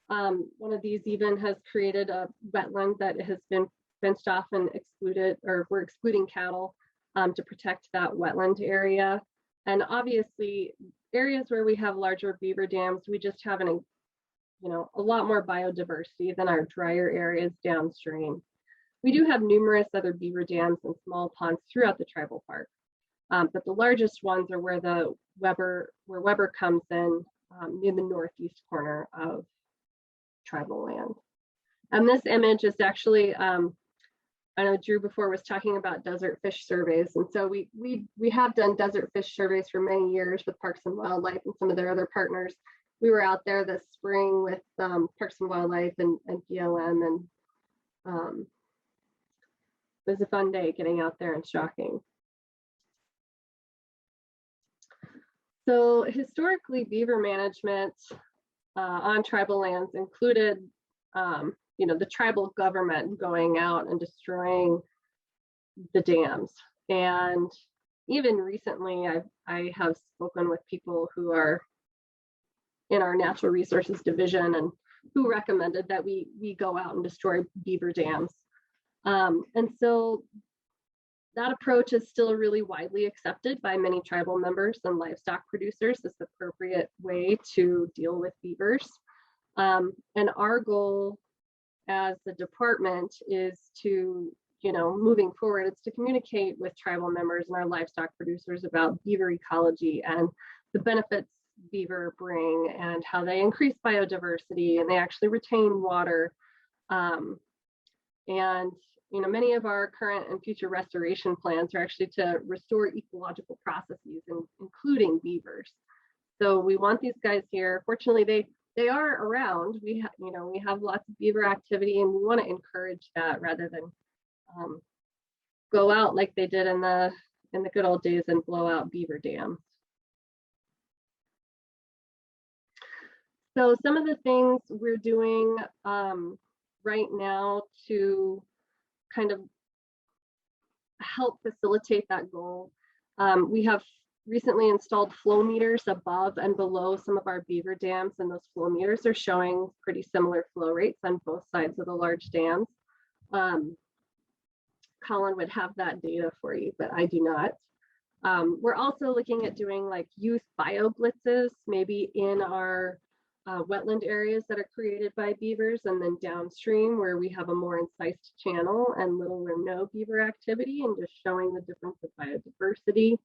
One of these even has created a wetland that has been fenced off and excluded, or we're excluding cattle to protect that wetland area. And obviously, areas where we have larger beaver dams, we just have a lot more biodiversity than our drier areas downstream. We do have numerous other beaver dams and small ponds throughout the tribal park, but the largest ones are where Weber comes in, near the northeast corner of tribal land. And this image is actually, I know Drew before was talking about desert fish surveys, and so we have done desert fish surveys for many years with Parks and Wildlife and some of their other partners. We were out there this spring with Parks and Wildlife and BLM, and it was a fun day getting out there and shocking. So historically, beaver management on tribal lands included, the tribal government going out and destroying the dams. And even recently, I have spoken with people who are in our natural resources division and who recommended that we go out and destroy beaver dams. And so that approach is still really widely accepted by many tribal members and livestock producers as the appropriate way to deal with beavers. And our goal as the department is to, moving forward, it's to communicate with tribal members and our livestock producers about beaver ecology and the benefits beaver bring and how they increase biodiversity and they actually retain water. And many of our current and future restoration plans are actually to restore ecological processes, including beavers. So we want these guys here. Fortunately, they are around. We have lots of beaver activity, and we want to encourage that rather than go out like they did in the good old days and blow out beaver dams. So some of the things we're doing right now to kind of help facilitate that goal. We have recently installed flow meters above and below some of our beaver dams, and those flow meters are showing pretty similar flow rates on both sides of the large dams. Colin would have that data for you, but I do not. We're also looking at doing like youth bio blitzes, maybe in our wetland areas that are created by beavers, and then downstream where we have a more incised channel and little or no beaver activity, and just showing the difference of biodiversity.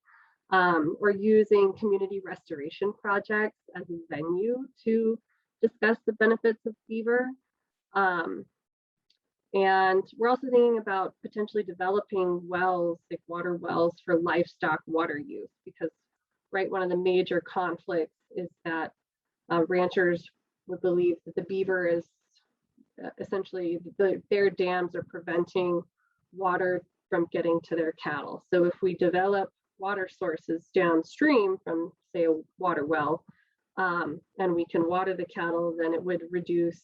Or using community restoration projects as a venue to discuss the benefits of beaver. And we're also thinking about potentially developing wells, like water wells for livestock water use, because one of the major conflicts is that ranchers would believe that the beaver is essentially their dams are preventing water from getting to their cattle. So if we develop water sources downstream from, say, a water well, and we can water the cattle, then it would reduce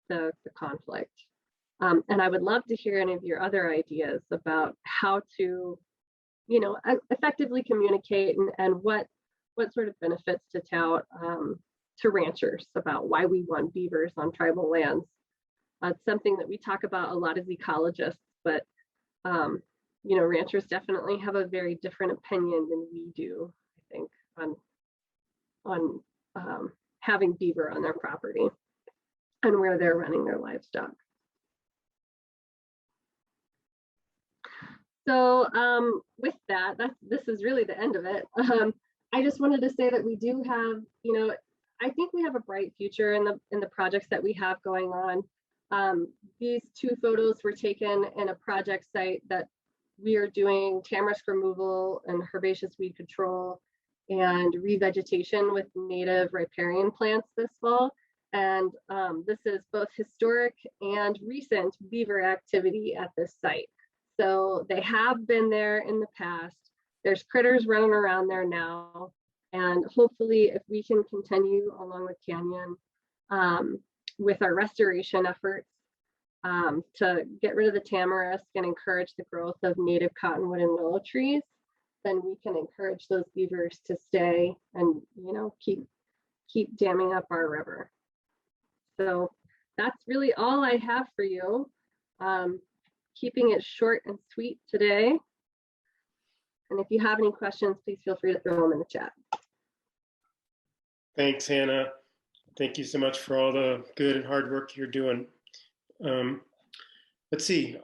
the conflict. And I would love to hear any of your other ideas about how to effectively communicate and what sort of benefits to tout to ranchers about why we want beavers on tribal lands. It's something that we talk about a lot as ecologists, but ranchers definitely have a very different opinion than we do, I think, on having beaver on their property and where they're running their livestock. So with that, this is really the end of it. I just wanted to say that we do have, I think we have a bright future in the projects that we have going on. These two photos were taken in a project site that we are doing tamarisk removal and herbaceous weed control and revegetation with native riparian plants this fall. And this is both historic and recent beaver activity at this site. So they have been there in the past. There's critters running around there now. And hopefully if we can continue along with Canyon with our restoration efforts to get rid of the tamarisk and encourage the growth of native cottonwood and willow trees, then we can encourage those beavers to stay and keep damming up our river. So that's really all I have for you. Keeping it short and sweet today. And if you have any questions, please feel free to throw them in the chat. Thanks, Hannah. Thank you so much for all the good and hard work you're doing. Let's see,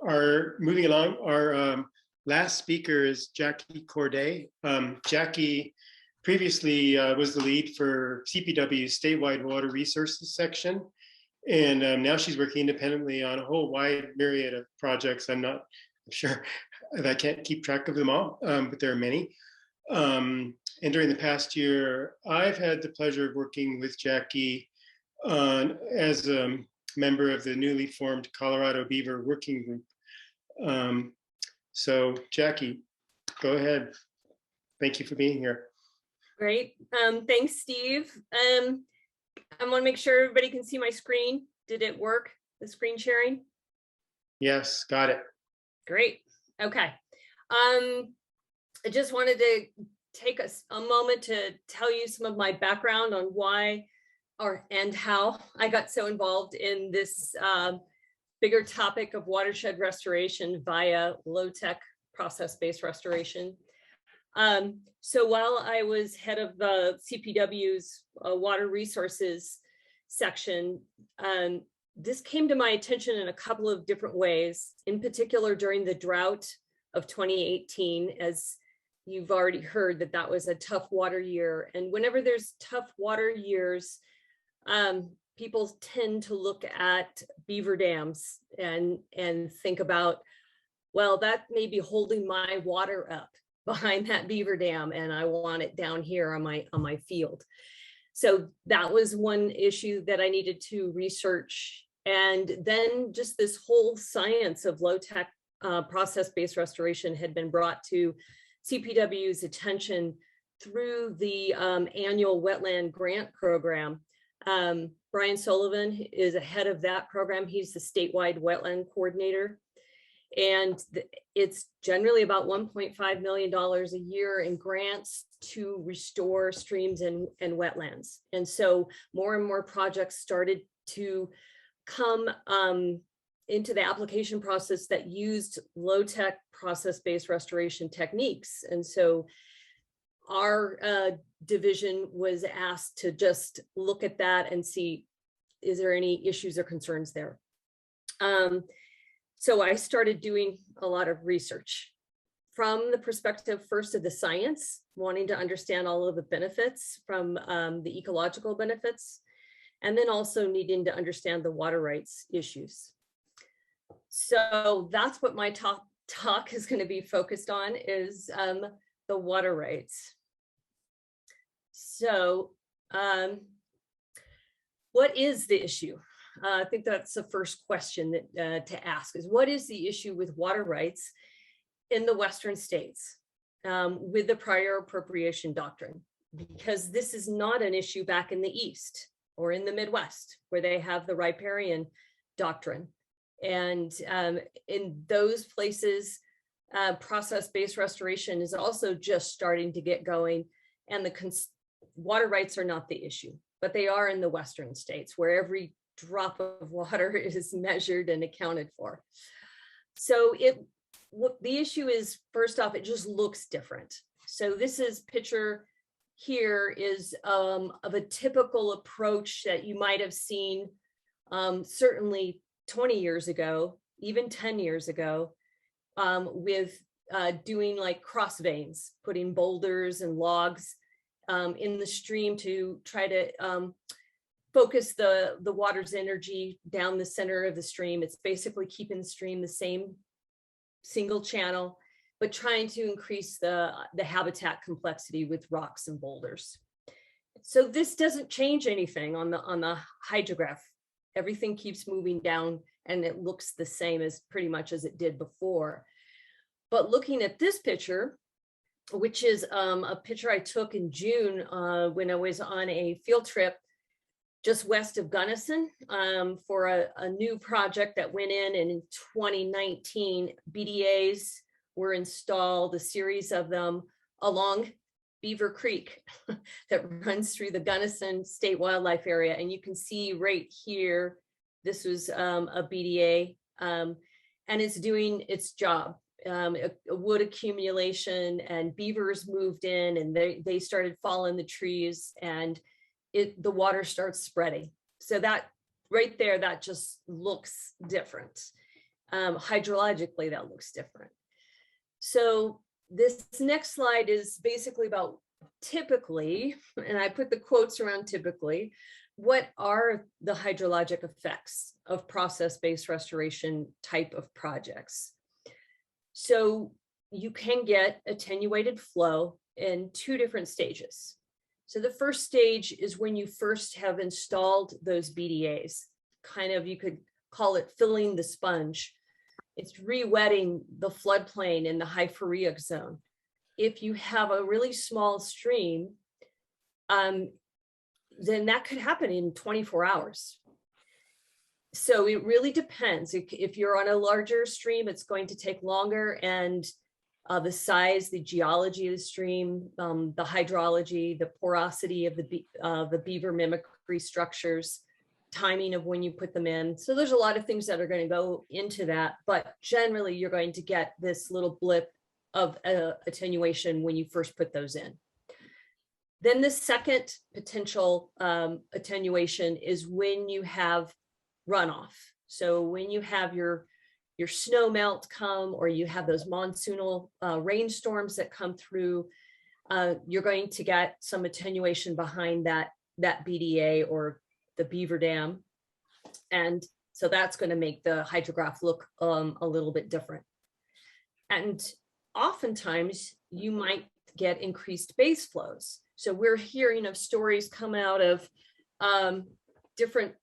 moving along, our last speaker is Jackie Corday. Jackie previously was the lead for CPW's statewide water resources section. And now she's working independently on a whole wide myriad of projects. I'm sure I can't keep track of them all, but there are many. And during the past year, I've had the pleasure of working with Jackie as a member of the newly formed Colorado Beaver Working Group. So Jackie, go ahead. Thank you for being here. Great. Thanks, Steve. I want to make sure everybody can see my screen. Did it work, the screen sharing? Yes, got it. Great. Okay. I just wanted to take a moment to tell you some of my background on why and how I got so involved in this bigger topic of watershed restoration via low-tech process-based restoration. So while I was head of the CPW's water resources section, this came to my attention in a couple of different ways, in particular during the drought of 2018, as you've already heard that was a tough water year. And whenever there's tough water years, people tend to look at beaver dams and think about, well, that may be holding my water up behind that beaver dam, and I want it down here on my field. So that was one issue that I needed to research. And then just this whole science of low-tech process-based restoration had been brought to CPW's attention through the annual wetland grant program. Brian Sullivan is ahead of that program. He's the statewide wetland coordinator. And it's generally about $1.5 million a year in grants to restore streams and wetlands. And so more and more projects started to come into the application process that used low-tech process-based restoration techniques. And so our division was asked to just look at that and see, is there any issues or concerns there? So I started doing a lot of research from the perspective first of the science, wanting to understand all of the benefits from the ecological benefits, and then also needing to understand the water rights issues. So that's what my talk is going to be focused on, is the water rights. So what is the issue? I think that's the first question that to ask, is what is the issue with water rights in the Western states with the prior appropriation doctrine? Because this is not an issue back in the East or in the Midwest, where they have the riparian doctrine. And in those places, process-based restoration is also just starting to get going, and the water rights are not the issue, but they are in the western states where every drop of water is measured and accounted for. So the issue is, first off, it just looks different. So this is picture here is of a typical approach that you might have seen certainly 20 years ago, even 10 years ago, with doing like cross veins, putting boulders and logs in the stream to try to focus the water's energy down the center of the stream. It's basically keeping the stream the same single channel, but trying to increase the habitat complexity with rocks and boulders. So this doesn't change anything on the hydrograph. Everything keeps moving down and it looks the same as pretty much as it did before. But looking at this picture, which is a picture I took in June when I was on a field trip just west of Gunnison for a new project that went in 2019. BDAs were installed, a series of them along Beaver Creek that runs through the Gunnison State Wildlife Area. And you can see right here, this was a BDA and it's doing its job. A wood accumulation, and beavers moved in and they started falling the trees, and the water starts spreading. So that right there, that just looks different. Hydrologically, that looks different. So this next slide is basically about typically, and I put the quotes around typically, what are the hydrologic effects of process-based restoration type of projects? So you can get attenuated flow in two different stages. So the first stage is when you first have installed those BDAs, kind of, you could call it filling the sponge. It's re-wetting the floodplain in the hyphoric zone. If you have a really small stream, then that could happen in 24 hours. So it really depends. If you're on a larger stream, it's going to take longer, and the size, the geology of the stream, the hydrology, the porosity of the beaver mimicry structures, timing of when you put them in. So there's a lot of things that are going to go into that, but generally you're going to get this little blip of attenuation when you first put those in. Then the second potential attenuation is when you have runoff. So when you have your snow melt come, or you have those monsoonal rainstorms that come through, you're going to get some attenuation behind that BDA or the beaver dam. And so that's going to make the hydrograph look a little bit different. And oftentimes you might get increased base flows. So we're hearing of stories come out of different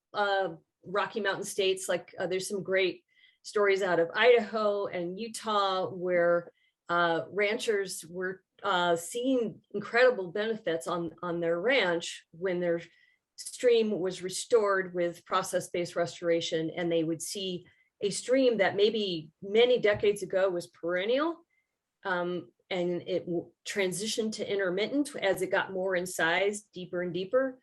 Rocky Mountain states, like there's some great stories out of Idaho and Utah where ranchers were seeing incredible benefits on their ranch when their stream was restored with process-based restoration, and they would see a stream that maybe many decades ago was perennial, and it transitioned to intermittent as it got more in size, deeper and deeper.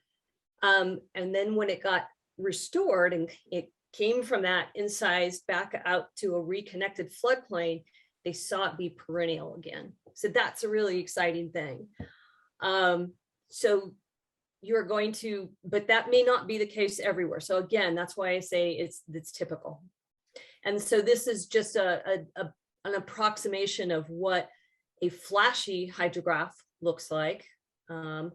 And then when it got restored and it came from that incised back out to a reconnected floodplain, they saw it be perennial again. So that's a really exciting thing. So you're going to, but that may not be the case everywhere. So again, that's why I say it's typical. And so this is just an approximation of what a flashy hydrograph looks like, and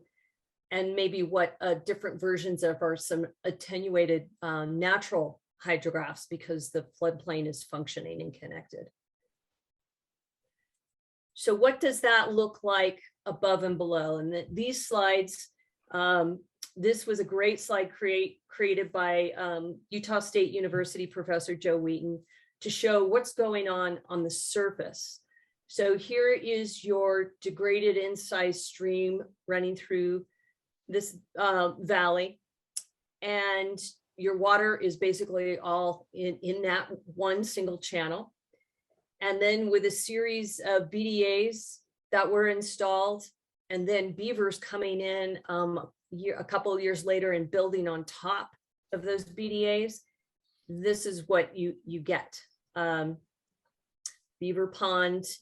maybe what different versions of are some attenuated natural hydrographs, because the floodplain is functioning and connected. So what does that look like above and below? And these slides, this was a great slide created by Utah State University professor Joe Wheaton to show what's going on the surface. So here is your degraded incised stream running through this valley, and your water is basically all in that one single channel. And then with a series of BDAs that were installed, and then beavers coming in a couple of years later and building on top of those BDAs, this is what you get. Beaver ponds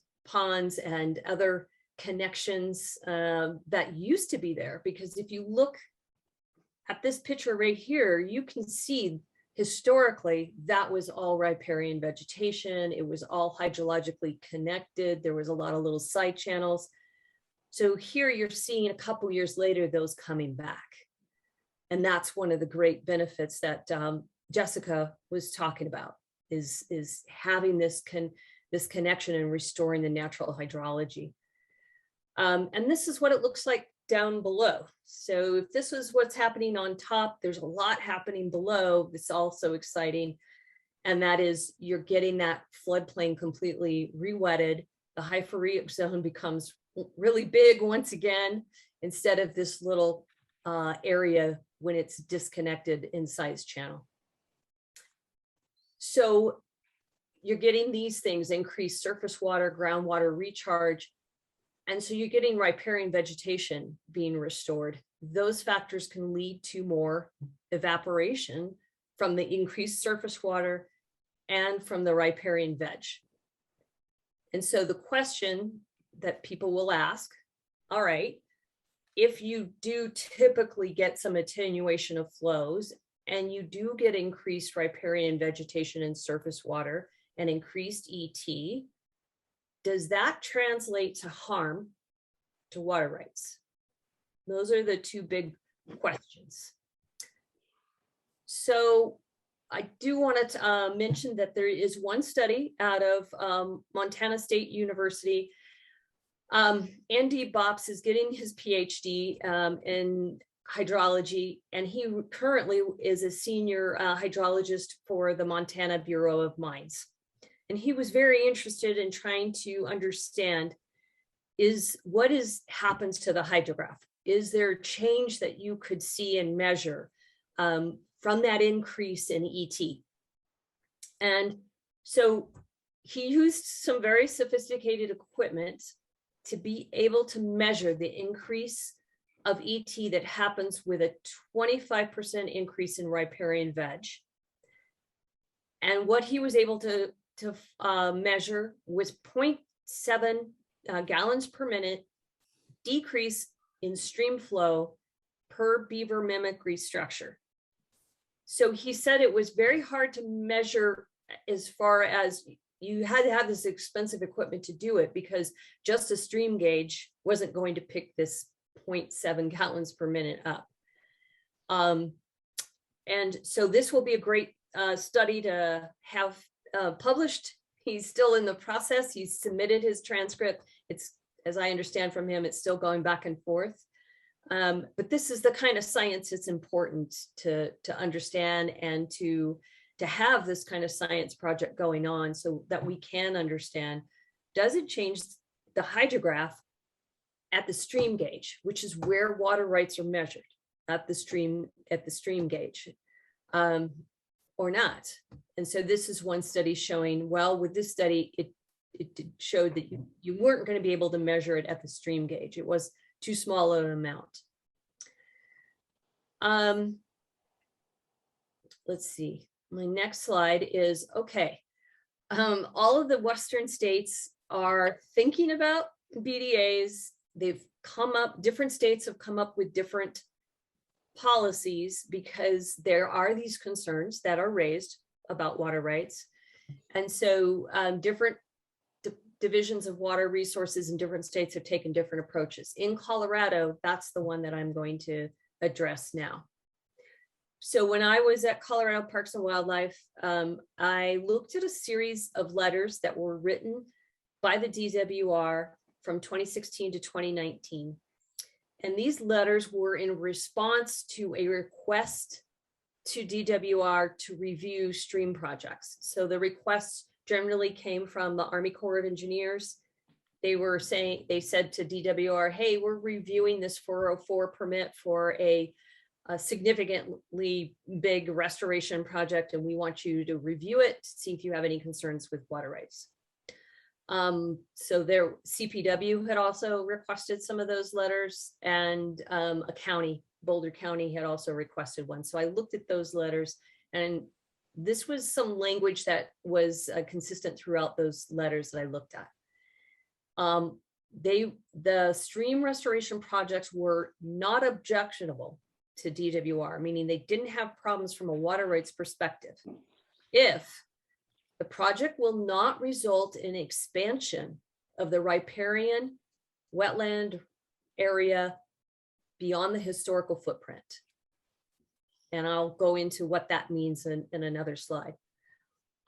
and other connections that used to be there. Because if you look at this picture right here, you can see historically that was all riparian vegetation. It was all hydrologically connected. There was a lot of little side channels. So here you're seeing a couple years later those coming back. And that's one of the great benefits that Jessica was talking about, is having this connection and restoring the natural hydrology. And this is what it looks like down below. So if this was what's happening on top, there's a lot happening below. It's also exciting. And that is, you're getting that floodplain completely re-wetted. The hyphoreic zone becomes really big once again, instead of this little area when it's disconnected in size channel. So you're getting these things: increased surface water, groundwater recharge. And so you're getting riparian vegetation being restored. Those factors can lead to more evaporation from the increased surface water and from the riparian veg. And so the question that people will ask, all right, if you do typically get some attenuation of flows and you do get increased riparian vegetation and surface water and increased ET, does that translate to harm to water rights? Those are the two big questions. So I do want to mention that there is one study out of Montana State University. Andy Bops is getting his PhD in hydrology, and he currently is a senior hydrologist for the Montana Bureau of Mines. And he was very interested in trying to understand what happens to the hydrograph. Is there change that you could see and measure from that increase in ET? And so he used some very sophisticated equipment to be able to measure the increase of ET that happens with a 25% increase in riparian veg. And what he was able to measure was 0.7 gallons per minute decrease in stream flow per beaver mimicry structure. So he said it was very hard to measure, as far as you had to have this expensive equipment to do it, because just a stream gauge wasn't going to pick this 0.7 gallons per minute up. And so this will be a great study to have published. He's still in the process. He's submitted his transcript. It's, as I understand from him, it's still going back and forth. But this is the kind of science that's important to understand, and to have this kind of science project going on, so that we can understand, does it change the hydrograph at the stream gauge, which is where water rights are measured, at the stream gauge, or not? And so this is one study showing, well, with this study, it showed that you weren't going to be able to measure it at the stream gauge. It was too small an amount. Let's see. My next slide is, okay. All of the Western states are thinking about BDAs. Different states have come up with different policies, because there are these concerns that are raised about water rights. And so different divisions of water resources in different states have taken different approaches. In Colorado, that's the one that I'm going to address now. So when I was at Colorado Parks and Wildlife, I looked at a series of letters that were written by the DWR from 2016 to 2019. And these letters were in response to a request to DWR to review stream projects. So the requests generally came from the Army Corps of Engineers. They said to DWR, hey, we're reviewing this 404 permit for a significantly big restoration project, and we want you to review it to see if you have any concerns with water rights. So their CPW had also requested some of those letters, and a county, Boulder County, had also requested one. So I looked at those letters, and this was some language that was consistent throughout those letters that I looked at. The stream restoration projects were not objectionable to DWR, meaning they didn't have problems from a water rights perspective. If the project will not result in expansion of the riparian wetland area beyond the historical footprint. And I'll go into what that means in another slide.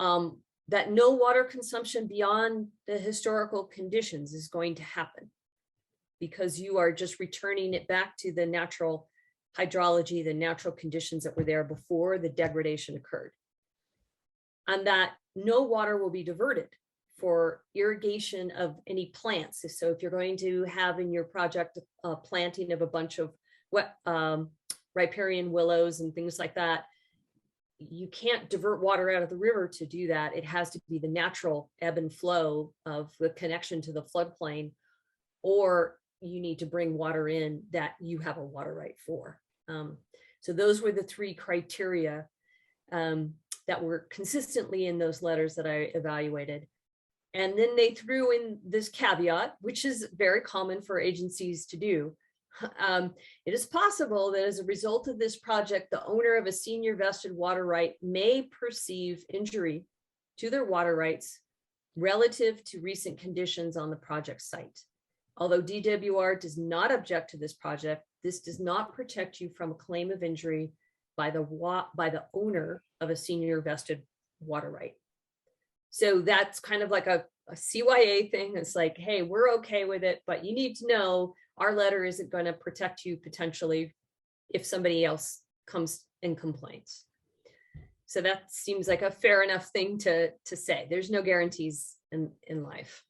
That no water consumption beyond the historical conditions is going to happen, because you are just returning it back to the natural hydrology, the natural conditions that were there before the degradation occurred. And that no water will be diverted for irrigation of any plants. So if you're going to have in your project a planting of a bunch of wet riparian willows and things like that, you can't divert water out of the river to do that. It has to be the natural ebb and flow of the connection to the floodplain, or you need to bring water in that you have a water right for. So those were the three criteria that were consistently in those letters that I evaluated. And then they threw in this caveat, which is very common for agencies to do. It is possible that as a result of this project, the owner of a senior vested water right may perceive injury to their water rights relative to recent conditions on the project site. Although DWR does not object to this project, this does not protect you from a claim of injury by the owner of a senior vested water right. So that's kind of like a CYA thing. It's like, hey, we're okay with it, but you need to know our letter isn't going to protect you potentially if somebody else comes and complains. So that seems like a fair enough thing to say. There's no guarantees in life.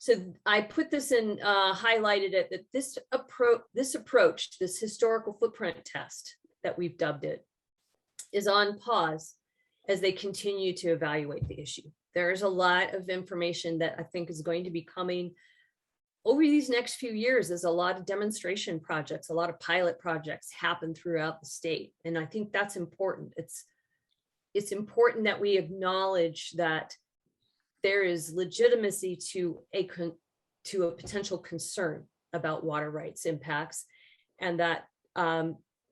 So I put this in, highlighted it, that this approach, this historical footprint test that we've dubbed it, is on pause as they continue to evaluate the issue. There's a lot of information that I think is going to be coming over these next few years. There's a lot of demonstration projects, a lot of pilot projects happen throughout the state. And I think that's important. It's important that we acknowledge that there is legitimacy to a potential concern about water rights impacts, and that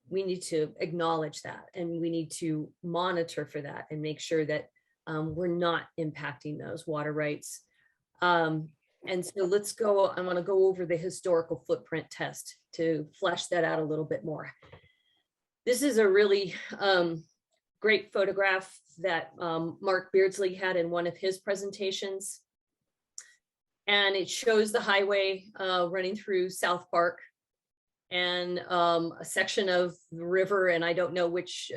we need to acknowledge that, and we need to monitor for that and make sure that we're not impacting those water rights. And so let's go, I want to go over the historical footprint test to flesh that out a little bit more. This is a really great photograph that Mark Beardsley had in one of his presentations. And it shows the highway running through South Park, and a section of the river, and I don't know which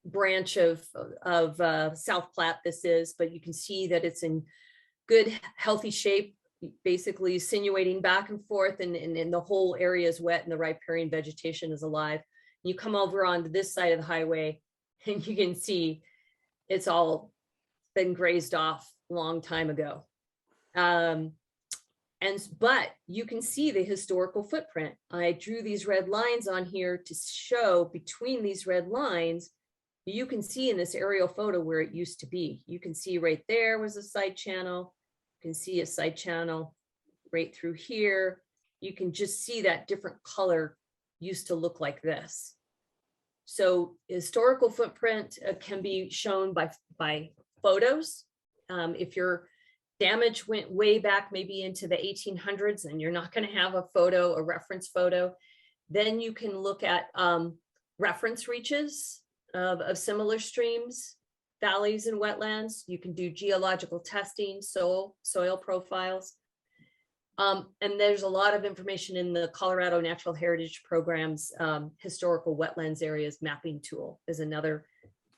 branch of South Platte this is, but you can see that it's in good, healthy shape, basically sinuating back and forth, and the whole area is wet and the riparian vegetation is alive. You come over onto this side of the highway and you can see it's all been grazed off a long time ago. But you can see the historical footprint. I drew these red lines on here to show between these red lines, you can see in this aerial photo where it used to be. You can see right there was a side channel. You can see a side channel right through here. You can just see that different color used to look like this. So historical footprint can be shown by photos. If your damage went way back, maybe into the 1800s, and you're not going to have a reference photo, then you can look at reference reaches of similar streams, valleys, and wetlands. You can do geological testing, soil profiles. And there's a lot of information in the Colorado Natural Heritage Program's historical wetlands areas mapping tool is another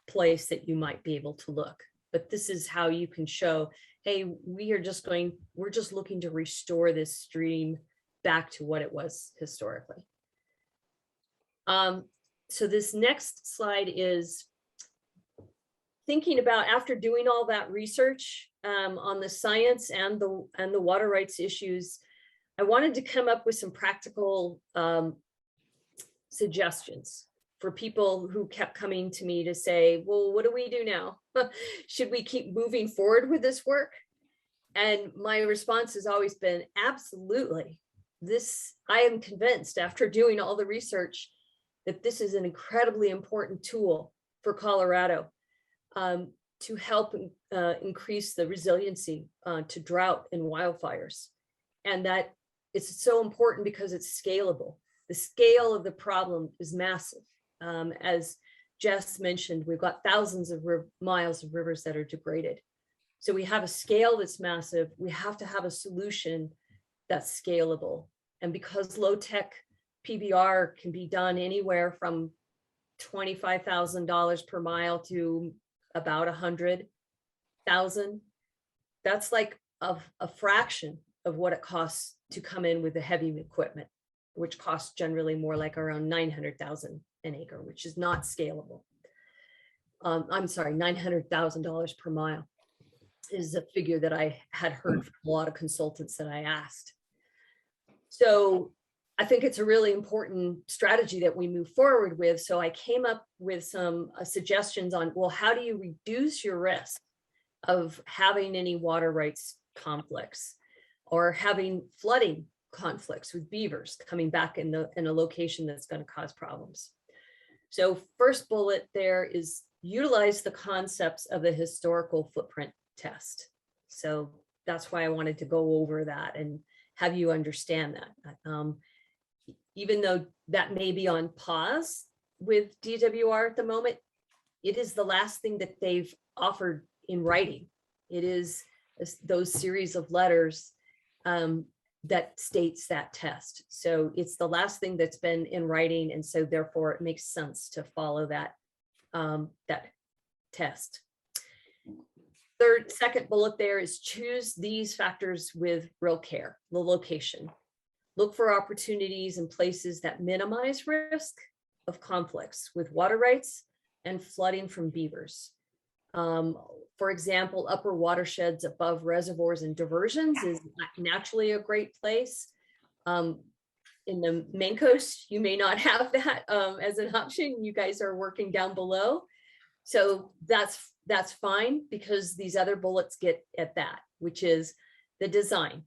place that you might be able to look. But this is how you can show, hey, we're just looking to restore this stream back to what it was historically. So this next slide is thinking about, after doing all that research on the science and the water rights issues, I wanted to come up with some practical suggestions for people who kept coming to me to say, well, what do we do now? Should we keep moving forward with this work? And my response has always been, absolutely. I am convinced after doing all the research that this is an incredibly important tool for Colorado to help increase the resiliency to drought and wildfires. And that it's so important because it's scalable. The scale of the problem is massive. As Jess mentioned, we've got thousands of miles of rivers that are degraded. So we have a scale that's massive. We have to have a solution that's scalable. And because low-tech PBR can be done anywhere from $25,000 per mile to about 100,000, that's like a fraction of what it costs to come in with the heavy equipment, which costs generally more like around 900,000 an acre, which is not scalable. I'm sorry, $900,000 per mile is a figure that I had heard from a lot of consultants that I asked. So I think it's a really important strategy that we move forward with. So I came up with some suggestions on, well, how do you reduce your risk of having any water rights conflicts or having flooding conflicts with beavers coming back in a location that's going to cause problems. So first bullet there is utilize the concepts of the historical footprint test. So that's why I wanted to go over that and have you understand that. Even though that may be on pause with DWR at the moment, it is the last thing that they've offered in writing. It is those series of letters that states that test. So it's the last thing that's been in writing. And so therefore it makes sense to follow that, that test. Second bullet there is choose these factors with real care, the location. Look for opportunities and places that minimize risk of conflicts with water rights and flooding from beavers. For example, upper watersheds above reservoirs and diversions is naturally a great place. In the Maine Coast, you may not have that as an option. You guys are working down below. So that's fine because these other bullets get at that, which is the design.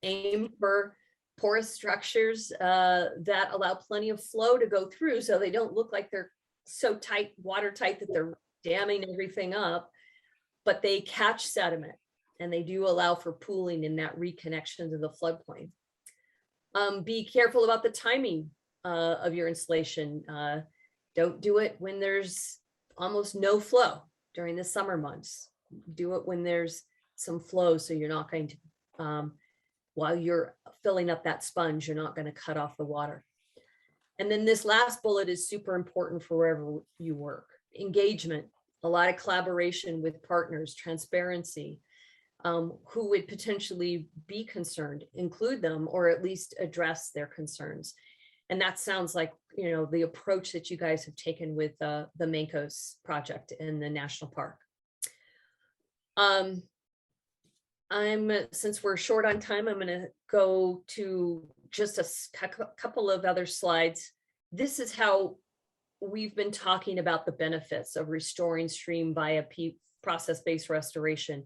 Aim for porous structures that allow plenty of flow to go through so they don't look like they're so tight, watertight that they're damming everything up, but they catch sediment and they do allow for pooling in that reconnection to the floodplain. Be careful about the timing of your installation. Don't do it when there's almost no flow during the summer months. Do it when there's some flow so you're not going to, while you're filling up that sponge, you're not going to cut off the water. And then this last bullet is super important for wherever you work. Engagement, a lot of collaboration with partners, transparency, who would potentially be concerned, include them, or at least address their concerns. And that sounds like, you know, the approach that you guys have taken with the Mancos project in the national park. Since we're short on time, I'm going to go to just a couple of other slides. This is how we've been talking about the benefits of restoring stream via process-based restoration.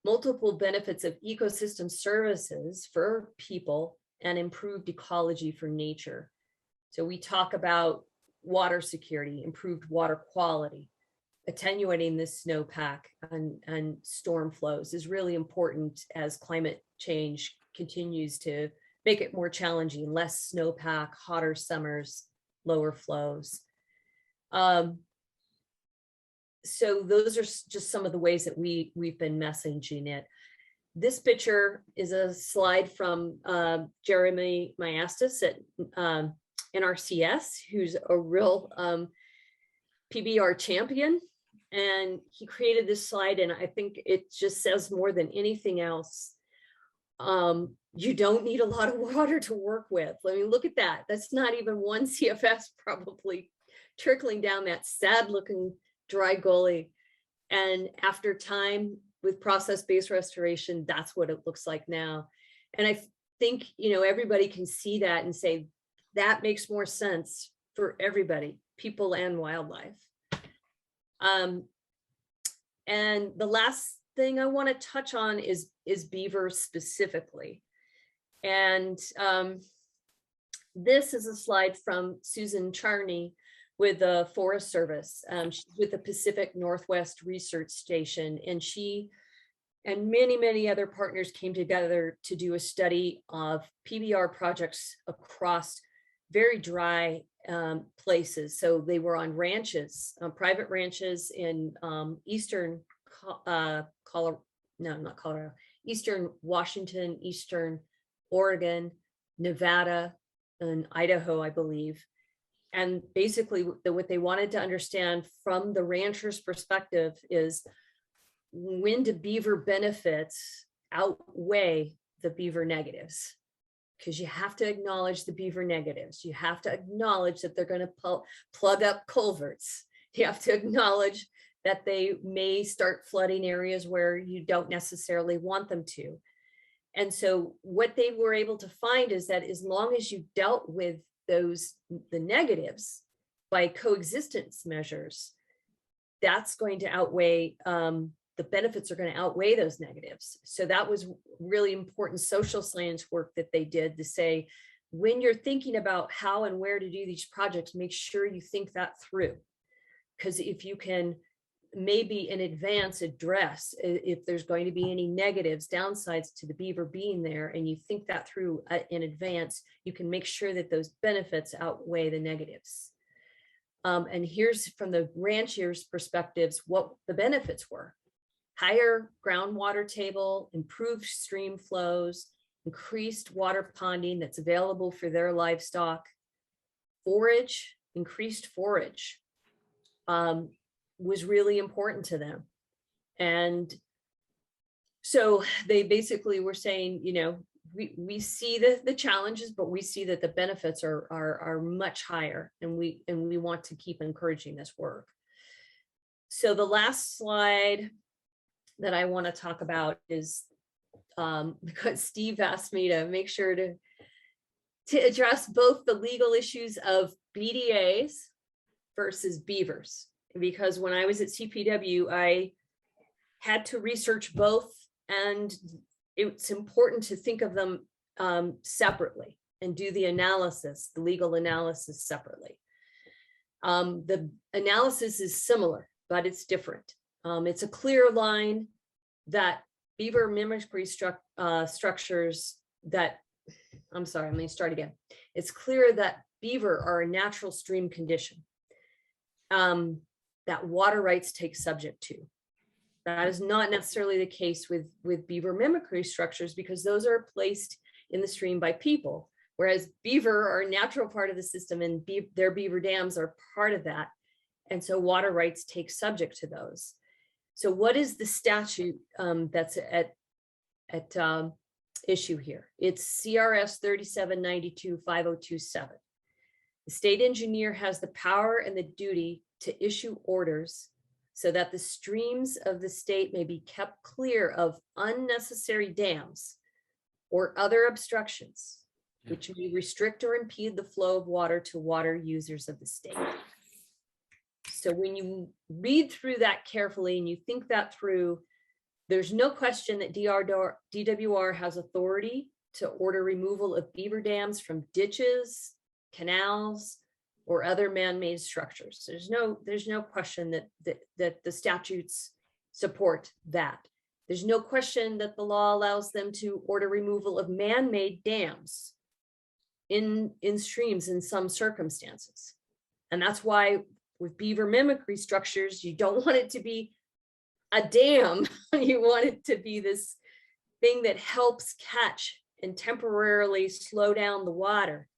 Multiple benefits of ecosystem services for people and improved ecology for nature. So we talk about water security, improved water quality, attenuating the snowpack and storm flows is really important as climate change continues to make it more challenging, less snowpack, hotter summers, lower flows. So those are just some of the ways that we've been messaging it. This picture is a slide from Jeremy Myastis at NRCS, who's a real PBR champion. And he created this slide, and I think it just says more than anything else. You don't need a lot of water to work with. I mean, look at that. That's not even one CFS probably trickling down that sad looking dry gully. And after time with process-based restoration, that's what it looks like now. And I think, everybody can see that and say, that makes more sense for everybody, people and wildlife. And the last thing I want to touch on is beaver specifically. And this is a slide from Susan Charney with the Forest Service. She's with the Pacific Northwest Research Station, and she and many, many other partners came together to do a study of PBR projects across very dry places. So they were on ranches, private ranches in eastern eastern Washington, eastern Oregon, Nevada, and Idaho, I believe. And basically what they wanted to understand from the rancher's perspective is, when do beaver benefits outweigh the beaver negatives? Because you have to acknowledge the beaver negatives. You have to acknowledge that they're going to plug up culverts. You have to acknowledge that they may start flooding areas where you don't necessarily want them to. And so what they were able to find is that as long as you dealt with the negatives by coexistence measures, that's going to outweigh, the benefits are going to outweigh those negatives. So that was really important social science work that they did to say, when you're thinking about how and where to do these projects, make sure you think that through. Because if you can maybe in advance address if there's going to be any negatives, downsides to the beaver being there, and you think that through in advance, you can make sure that those benefits outweigh the negatives. And here's from the ranchers' perspectives what the benefits were: higher groundwater table, improved stream flows, increased water ponding that's available for their livestock, forage, increased forage. Was really important to them. And so they basically were saying, we see the challenges, but we see that the benefits are much higher, and we want to keep encouraging this work. So the last slide that I want to talk about is because Steve asked me to make sure to address both the legal issues of BDAs versus beavers. Because when I was at CPW, I had to research both, and it's important to think of them separately and do the analysis, the legal analysis separately. The analysis is similar, but it's different. It's a clear line that beaver mimicry structures that, I'm sorry, let me start again. It's clear that beaver are a natural stream condition that water rights take subject to. That is not necessarily the case with beaver mimicry structures, because those are placed in the stream by people, whereas beaver are a natural part of the system, and their beaver dams are part of that. And so water rights take subject to those. So what is the statute that's at issue here? It's CRS 3792-5027. The state engineer has the power and the duty to issue orders so that the streams of the state may be kept clear of unnecessary dams or other obstructions, which may restrict or impede the flow of water to water users of the state. So when you read through that carefully and you think that through, there's no question that DWR has authority to order removal of beaver dams from ditches, canals, or other man-made structures. There's no question that the statutes support that. There's no question that the law allows them to order removal of man-made dams in streams in some circumstances. And that's why with beaver mimicry structures, you don't want it to be a dam. You want it to be this thing that helps catch and temporarily slow down the water.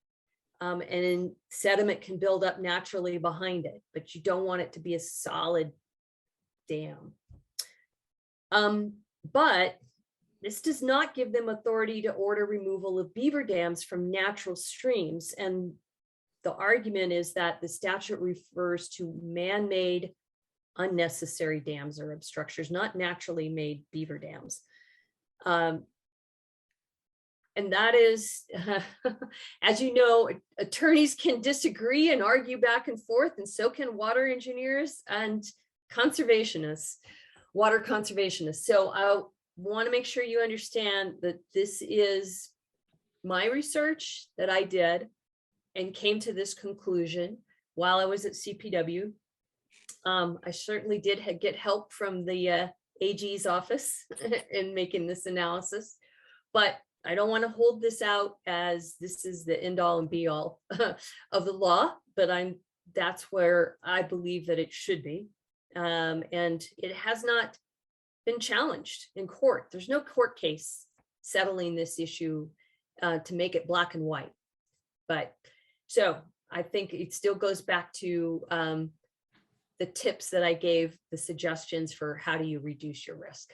And then sediment can build up naturally behind it, but you don't want it to be a solid dam. But this does not give them authority to order removal of beaver dams from natural streams. And the argument is that the statute refers to man-made unnecessary dams or structures, not naturally made beaver dams. And that is, as you know, attorneys can disagree and argue back and forth, and so can water engineers and conservationists, water conservationists. So I want to make sure you understand that this is my research that I did and came to this conclusion while I was at CPW. I certainly did get help from the AG's office in making this analysis, but I don't want to hold this out as this is the end all and be all of the law, but that's where I believe that it should be. And it has not been challenged in court. There's no court case settling this issue to make it black and white. But so I think it still goes back to the tips that I gave, the suggestions for how do you reduce your risk.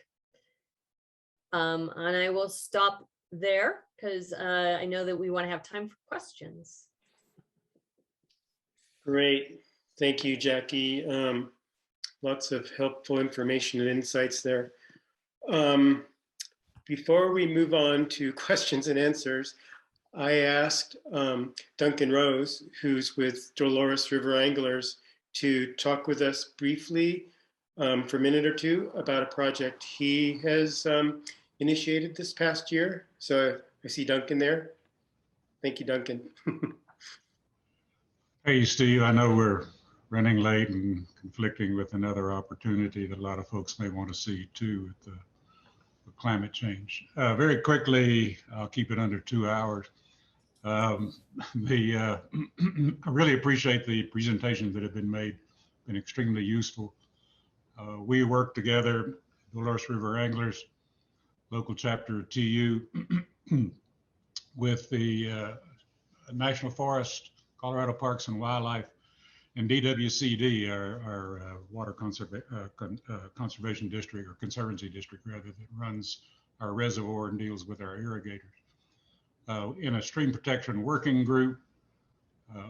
And I will stop there because I know that we want to have time for questions. Great. Thank you, Jackie. Lots of helpful information and insights there. Before we move on to questions and answers, I asked Duncan Rose, who's with Dolores River Anglers, to talk with us briefly for a minute or two about a project he has initiated this past year. So I see Duncan there. Thank you, Duncan. Hey, Steve, I know we're running late and conflicting with another opportunity that a lot of folks may want to see too with climate change. Very quickly, I'll keep it under 2 hours. I really appreciate the presentations that have been made, been extremely useful. We work together, Dolores River Anglers, local chapter of TU, with the National Forest, Colorado Parks and Wildlife, and DWCD, our water conservation district, or conservancy district rather, that runs our reservoir and deals with our irrigators. In a stream protection working group,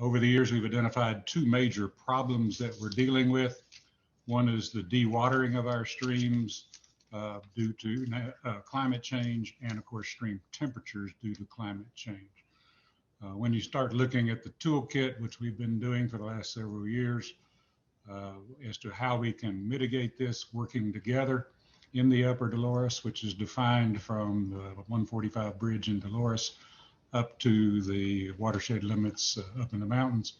over the years, we've identified two major problems that we're dealing with. One is the dewatering of our streams due to climate change, and of course, stream temperatures due to climate change. When you start looking at the toolkit, which we've been doing for the last several years, as to how we can mitigate this working together in the Upper Dolores, which is defined from the 145 bridge in Dolores up to the watershed limits up in the mountains.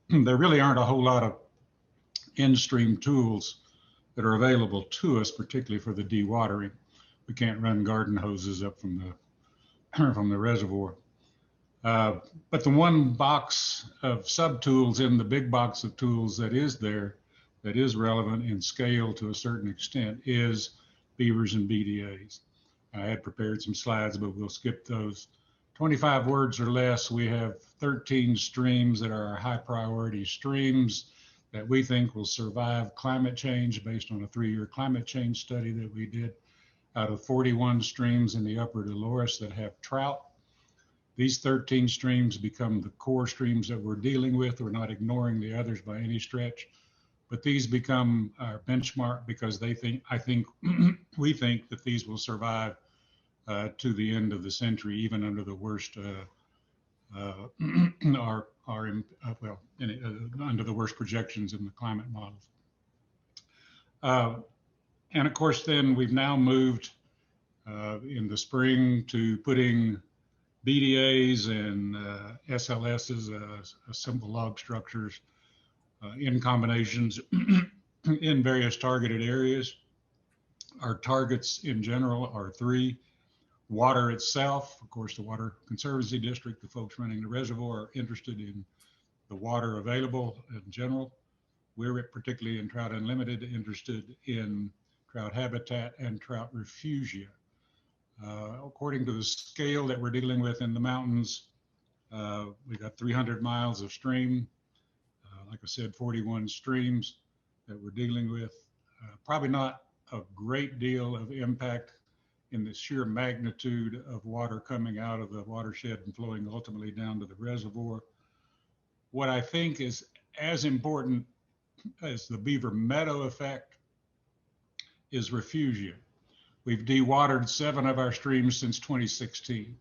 There really aren't a whole lot of in-stream tools that are available to us, particularly for the dewatering. We can't run garden hoses up from the reservoir. But the one box of sub-tools in the big box of tools that is there, that is relevant in scale to a certain extent, is beavers and BDAs. I had prepared some slides, but we'll skip those. 25 words or less, we have 13 streams that are our high priority streams that we think will survive climate change based on a 3-year climate change study that we did. Out of 41 streams in the Upper Dolores that have trout, these 13 streams become the core streams that we're dealing with. We're not ignoring the others by any stretch, but these become our benchmark because we think that these will survive to the end of the century, even under the worst, under the worst projections in the climate models. And of course, then we've now moved in the spring to putting BDAs and SLSs, simple log structures, in combinations in various targeted areas. Our targets in general are 3. Water itself, of course, the Water Conservancy District, the folks running the reservoir are interested in the water available in general. We're particularly in Trout Unlimited interested in trout habitat and trout refugia. According to the scale that we're dealing with in the mountains, we got 300 miles of stream. Like I said, 41 streams that we're dealing with. Probably not a great deal of impact in the sheer magnitude of water coming out of the watershed and flowing ultimately down to the reservoir. What I think is as important as the beaver meadow effect is refugia. We've dewatered 7 of our streams since 2016.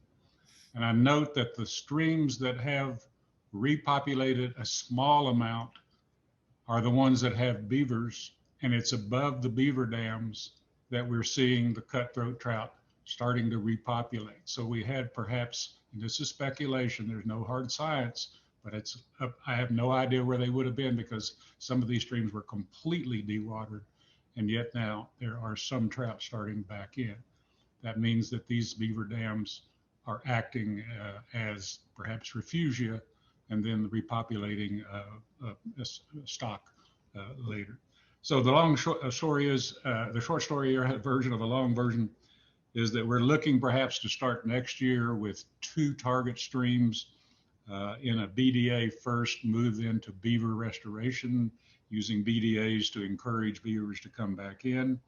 And I note that the streams that have repopulated a small amount are the ones that have beavers, and it's above the beaver dams that we're seeing the cutthroat trout starting to repopulate. So we had perhaps, and this is speculation, there's no hard science, but I have no idea where they would have been because some of these streams were completely dewatered, and yet now there are some trout starting back in. That means that these beaver dams are acting as perhaps refugia and then repopulating a stock later. So the long story is, the short story version of a long version is that we're looking perhaps to start next year with 2 target streams in a BDA first, move into beaver restoration, using BDAs to encourage beavers to come back in,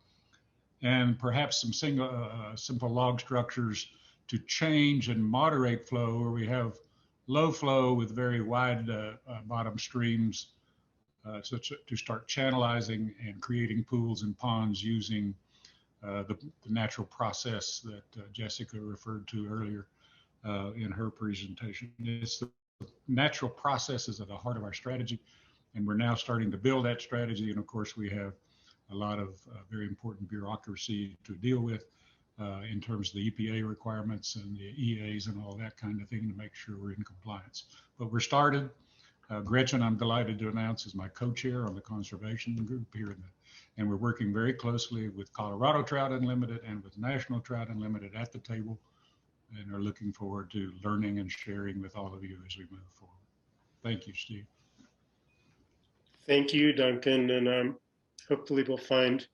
and perhaps some simple log structures to change and moderate flow, where we have low flow with very wide bottom streams, to start channelizing and creating pools and ponds using the natural process that Jessica referred to earlier in her presentation. It's the natural processes at the heart of our strategy, and we're now starting to build that strategy. And of course, we have a lot of very important bureaucracy to deal with in terms of the EPA requirements and the EAs and all that kind of thing to make sure we're in compliance. But we're started. Gretchen, I'm delighted to announce, is my co-chair on the conservation group here, and we're working very closely with Colorado Trout Unlimited and with National Trout Unlimited at the table, and are looking forward to learning and sharing with all of you as we move forward. Thank you, Steve. Thank you, Duncan, and hopefully we'll find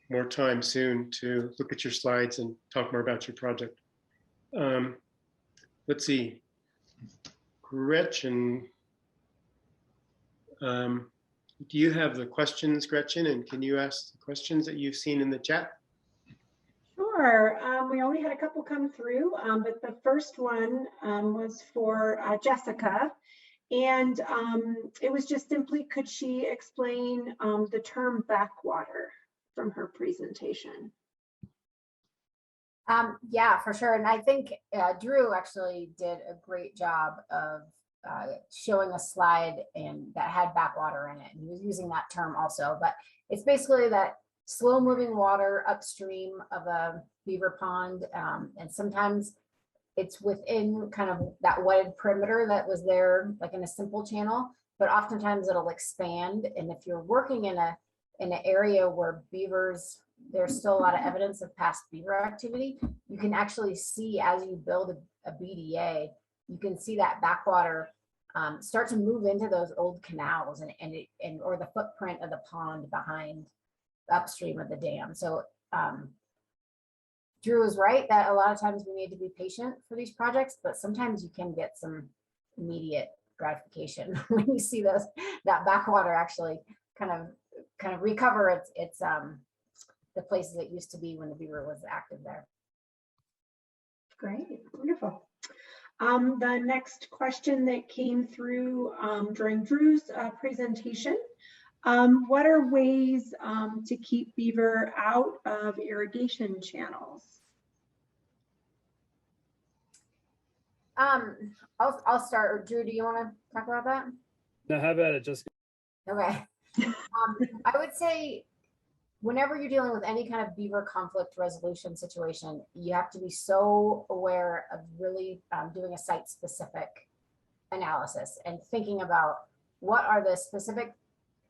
more time soon to look at your slides and talk more about your project. Let's see, Gretchen, do you have the questions, Gretchen? And can you ask the questions that you've seen in the chat? Sure. We only had a couple come through, but the first one was for Jessica. And it was just simply, could she explain the term backwater from her presentation? Yeah, for sure. And I think Drew actually did a great job of showing a slide and that had backwater in it. And he was using that term also, but it's basically that slow moving water upstream of a beaver pond. And sometimes it's within kind of that wetted perimeter that was there, like in a simple channel, but oftentimes it'll expand. And if you're working in an area where beavers, there's still a lot of evidence of past beaver activity, you can actually see as you build a BDA, you can see that backwater start to move into those old canals and or the footprint of the pond behind upstream of the dam. So Drew is right that a lot of times we need to be patient for these projects, but sometimes you can get some immediate gratification when you see that backwater actually kind of recover its the places it used to be when the beaver was active there. Great, wonderful. The next question that came through during Drew's presentation, what are ways to keep beaver out of irrigation channels? I'll start. Drew, do you want to talk about that? No, how about it, Jessica? Okay. I would say whenever you're dealing with any kind of beaver conflict resolution situation, you have to be so aware of really doing a site-specific analysis and thinking about what are the specific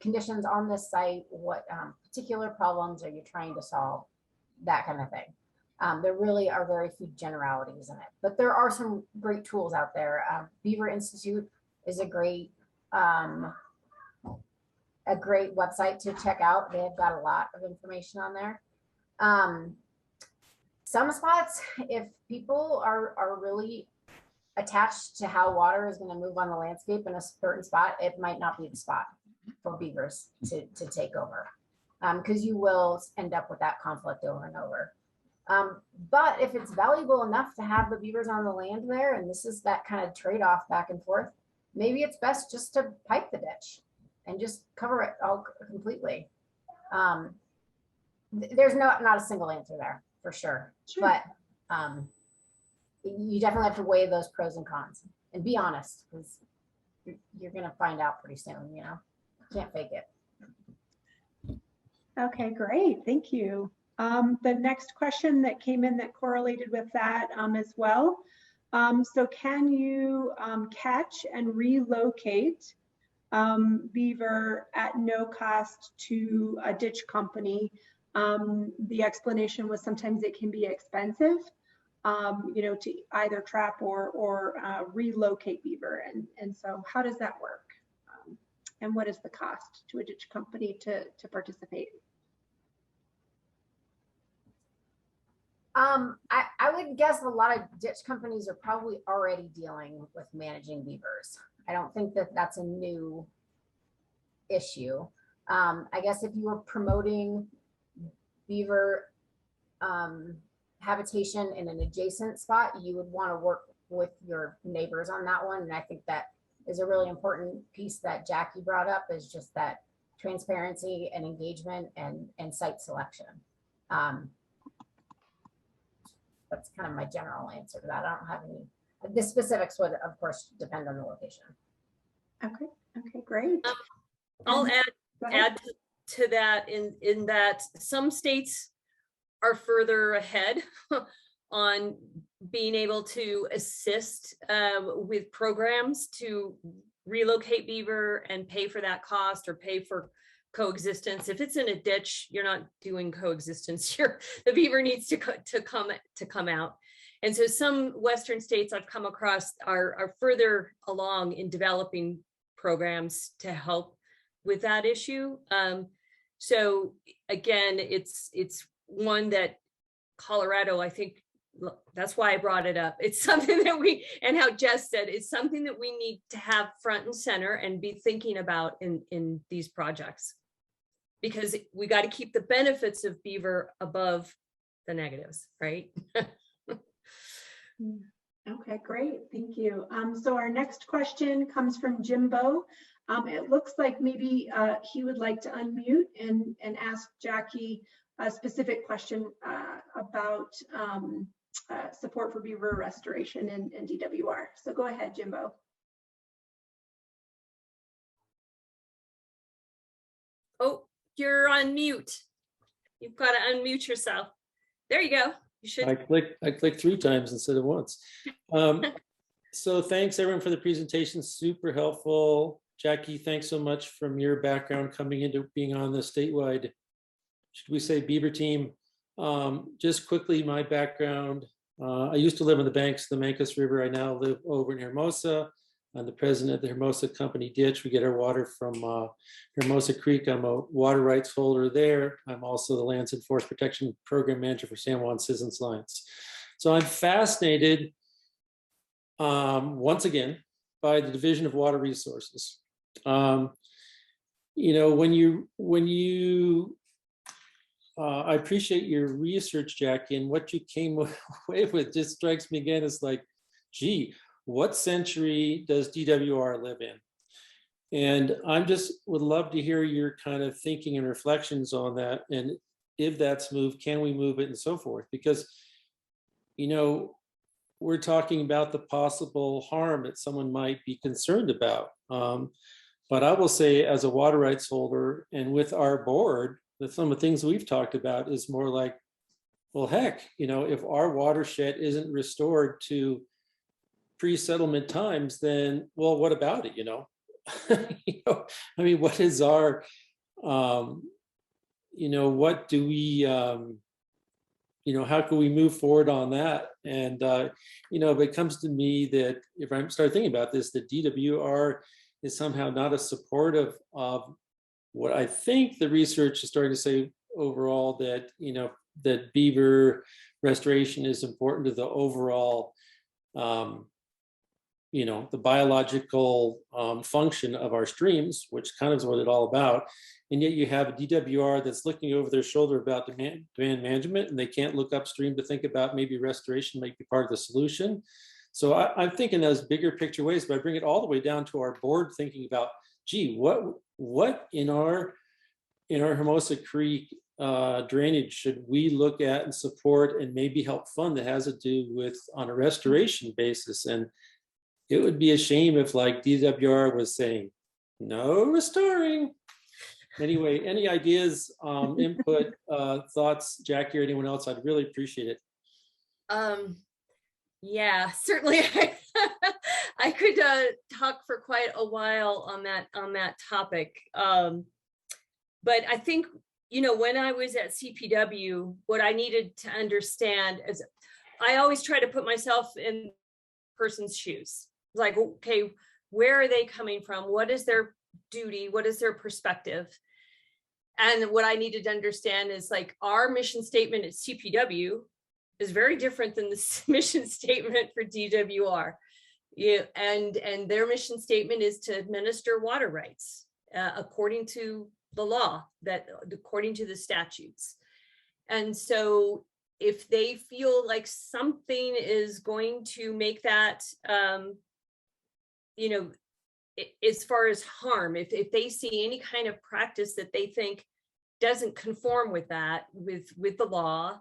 conditions on this site, what particular problems are you trying to solve, that kind of thing. There really are very few generalities in it, but there are some great tools out there. Beaver Institute is a great website to check out. They've got a lot of information on there. Some spots, if people are really attached to how water is going to move on the landscape in a certain spot, it might not be the spot for beavers to take over, because you will end up with that conflict over and over. But if it's valuable enough to have the beavers on the land there, and this is that kind of trade-off back and forth, maybe it's best just to pipe the ditch and just cover it all completely. There's not a single answer there for sure, but you definitely have to weigh those pros and cons and be honest, because you're going to find out pretty soon, you know, can't fake it. Okay, great. Thank you. The next question that came in that correlated with that as well. So can you catch and relocate beaver at no cost to a ditch company? The explanation was sometimes it can be expensive, you know, to either trap or relocate beaver. And so how does that work? And what is the cost to a ditch company to participate? I would guess a lot of ditch companies are probably already dealing with managing beavers. I don't think that that's a new issue. I guess if you were promoting beaver habitation in an adjacent spot, you would want to work with your neighbors on that one. And I think that is a really important piece that Jackie brought up, is just that transparency and engagement and site selection. That's kind of my general answer to that. I don't have any, the specifics would of course depend on the location. Okay, okay, great. I'll add to that in that some states are further ahead on being able to assist with programs to relocate beaver and pay for that cost or pay for coexistence. If it's in a ditch, you're not doing coexistence. The beaver needs to come out. And so some Western states I've come across are further along in developing programs to help with that issue. So again, it's one that Colorado, I think that's why I brought it up. It's something that and how Jess said, it's something that we need to have front and center and be thinking about in these projects, because we got to keep the benefits of beaver above the negatives, right? Okay, great, thank you. So our next question comes from Jimbo. It looks like maybe he would like to unmute and ask Jackie a specific question about support for beaver restoration and DWR. So go ahead, Jimbo. Oh, you're on mute. You've got to unmute yourself. There you go. You should. I clicked 3 times instead of once. So thanks everyone for the presentation, super helpful. Jackie, thanks so much from your background coming into being on the statewide, should we say, beaver team. Just quickly, my background, I used to live on the banks of the Mancos River. I now live over in Hermosa. I'm the president of the Hermosa Company Ditch. We get our water from Hermosa Creek. I'm a water rights holder there. I'm also the Lands and Forest Protection Program Manager for San Juan Citizens Alliance. So I'm fascinated, once again, by the Division of Water Resources. You know, I appreciate your research, Jackie, and what you came away with just strikes me again as like, gee, what century does DWR live in? And I'm just would love to hear your kind of thinking and reflections on that. And if that's moved, can we move it and so forth? Because, you know, we're talking about the possible harm that someone might be concerned about. But I will say, as a water rights holder and with our board, that some of the things we've talked about is more like, well, heck, you know, if our watershed isn't restored to pre-settlement times, then, well, what about it, you know? You know, I mean, what is our, you know, what do we, you know, how can we move forward on that? And, you know, if it comes to me that if I start thinking about this, that DWR is somehow not as supportive of what I think the research is starting to say overall, that, you know, that beaver restoration is important to the overall, you know, the biological function of our streams, which kind of is what it's all about. And yet you have a DWR that's looking over their shoulder about demand management, and they can't look upstream to think about maybe restoration might be part of the solution. So I'm thinking those bigger picture ways, but I bring it all the way down to our board thinking about, gee, what what in our Hermosa Creek drainage should we look at and support and maybe help fund that has to do with on a restoration basis? And it would be a shame if like DWR was saying, no restoring. Anyway, any ideas, input, thoughts, Jackie or anyone else, I'd really appreciate it. Yeah, certainly. I could talk for quite a while on that topic. But I think, you know, when I was at CPW, what I needed to understand is I always try to put myself in person's shoes. Like, okay, where are they coming from? What is their duty? What is their perspective? And what I needed to understand is like our mission statement at CPW is very different than the mission statement for DWR. Yeah, and their mission statement is to administer water rights according to the law, that according to the statutes. And so if they feel like something is going to make that, you know, as far as harm, if they see any kind of practice that they think doesn't conform with that, with the law,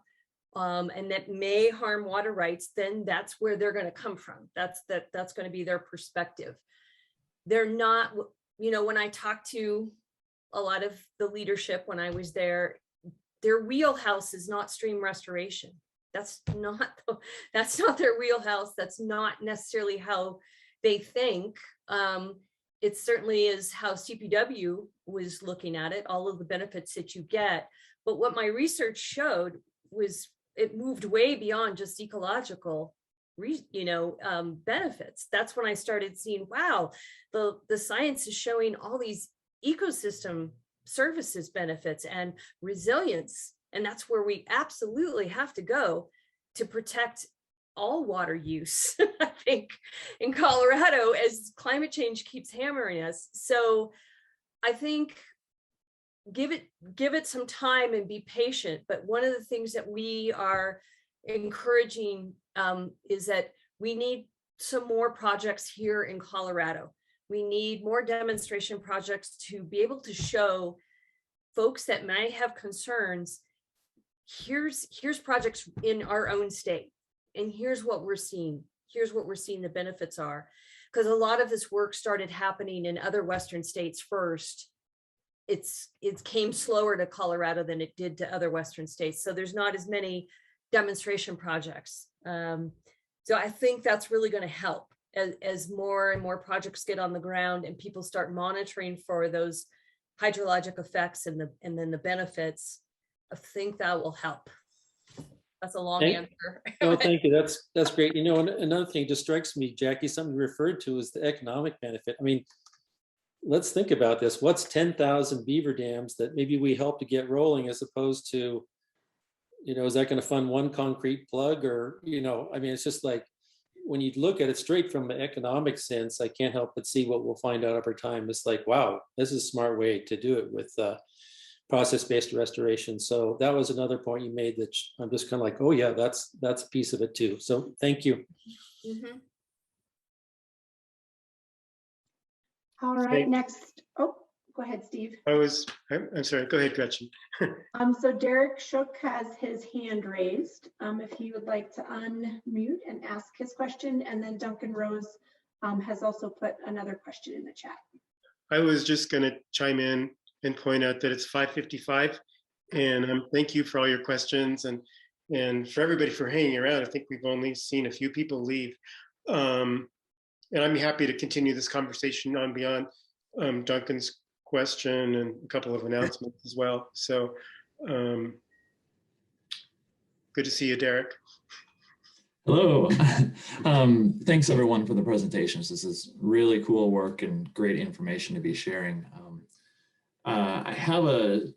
and that may harm water rights, then that's where they're going to come from. That's going to be their perspective. They're not, you know, when I talk to a lot of the leadership when I was there, their wheelhouse is not stream restoration. That's not their wheelhouse. That's not necessarily how they think. It certainly is how CPW was looking at it, all of the benefits that you get. But what my research showed was it moved way beyond just ecological, benefits. That's when I started seeing, wow, the science is showing all these ecosystem services benefits and resilience. And that's where we absolutely have to go to protect all water use, I think, in Colorado as climate change keeps hammering us. So I think give it some time and be patient. But one of the things that we are encouraging is that we need some more projects here in Colorado. We need more demonstration projects to be able to show folks that may have concerns, here's projects in our own state, and here's what we're seeing. Here's what we're seeing the benefits are. Because a lot of this work started happening in other Western states first. It came slower to Colorado than it did to other Western states. So there's not as many demonstration projects. So I think that's really going to help as more and more projects get on the ground and people start monitoring for those hydrologic effects and then the benefits. I think that will help. That's a long answer. No, thank you. That's great. You know, another thing just strikes me, Jackie, something you referred to is the economic benefit. I mean, let's think about this. What's 10,000 beaver dams that maybe we help to get rolling as opposed to, you know, is that going to fund one concrete plug or, you know, I mean, it's just like, when you look at it straight from an economic sense, I can't help but see what we'll find out over time. It's like, wow, this is a smart way to do it with process-based restoration. So that was another point you made that I'm just kind of like, oh yeah, that's a piece of it too. So thank you. Mm-hmm. All right, next. Oh, go ahead, Steve. I'm sorry, go ahead, Gretchen. So Derek Shook has his hand raised. If he would like to unmute and ask his question, and then Duncan Rose has also put another question in the chat. I was just going to chime in and point out that it's 5:55, and thank you for all your questions and for everybody for hanging around. I think we've only seen a few people leave, and I'm happy to continue this conversation on beyond Duncan's question and a couple of announcements as well. So good to see you, Derek. Hello. Thanks everyone for the presentations. This is really cool work and great information to be sharing. I have a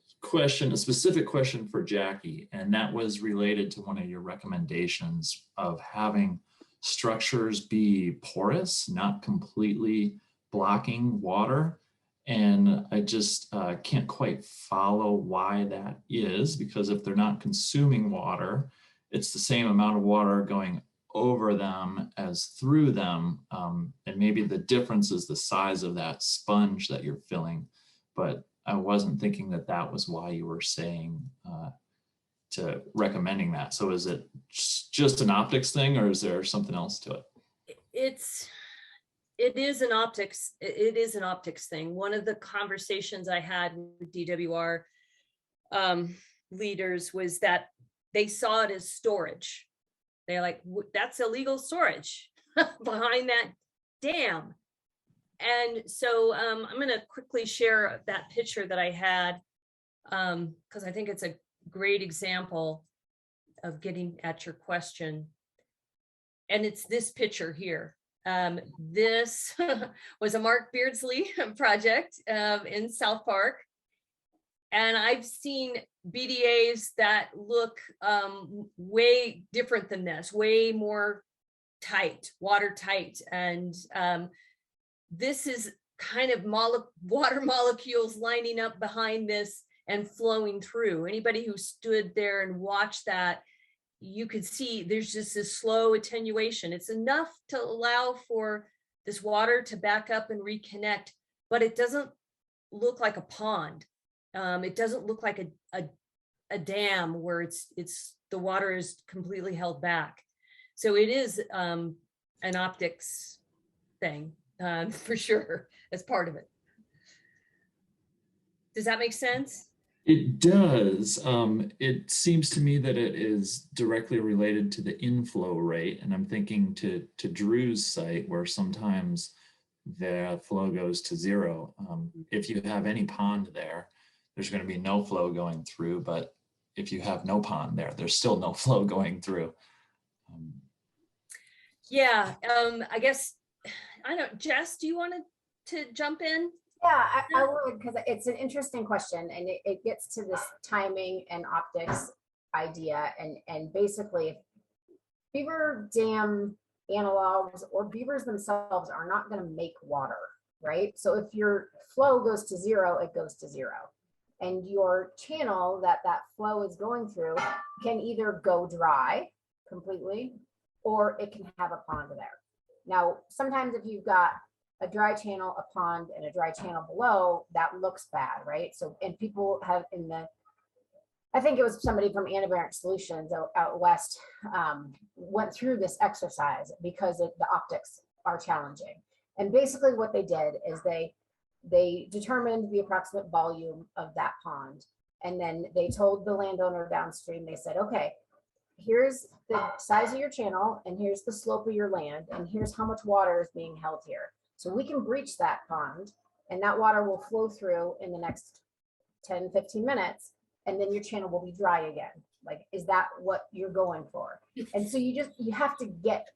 specific question for Jackie, and that was related to one of your recommendations of having structures be porous, not completely blocking water. And I just can't quite follow why that is, because if they're not consuming water, it's the same amount of water going over them as through them. And maybe the difference is the size of that sponge that you're filling. but I wasn't thinking that that was why you were saying to recommending that. So is it just an optics thing, or is there something else to it? It is an optics thing. One of the conversations I had with DWR leaders was that they saw it as storage. They're like, that's illegal storage behind that dam. And so I'm going to quickly share that picture that I had, because I think it's a great example of getting at your question. And it's this picture here. This was a Mark Beardsley project in South Park. And I've seen BDAs that look way different than this, way more tight, watertight. And this is kind of water molecules lining up behind this and flowing through. Anybody who stood there and watched that, you could see there's just this slow attenuation. It's enough to allow for this water to back up and reconnect, but it doesn't look like a pond. It doesn't look like a dam where it's the water is completely held back. So it is an optics thing for sure as part of it. Does that make sense? It does. It seems to me that it is directly related to the inflow rate. And I'm thinking to Drew's site, where sometimes the flow goes to zero. If you have any pond there, there's going to be no flow going through. But if you have no pond there, there's still no flow going through. Yeah, I guess, I don't, Jess, do you want to jump in? Yeah, I would, because it's an interesting question, and it gets to this timing and optics idea. And basically, beaver dam analogs or beavers themselves are not going to make water, right? So if your flow goes to zero, it goes to zero. And your channel that flow is going through can either go dry completely, or it can have a pond there. Now, sometimes if you've got a dry channel, a pond, and a dry channel below, that looks bad, right? So, and people have I think it was somebody from Anabarrant Solutions out west, went through this exercise because the optics are challenging. And basically what they did is they determined the approximate volume of that pond. And then they told the landowner downstream, they said, okay, here's the size of your channel, and here's the slope of your land, and here's how much water is being held here. So we can breach that pond, and that water will flow through in the next 10, 15 minutes, and then your channel will be dry again. Like, is that what you're going for? And so you have to get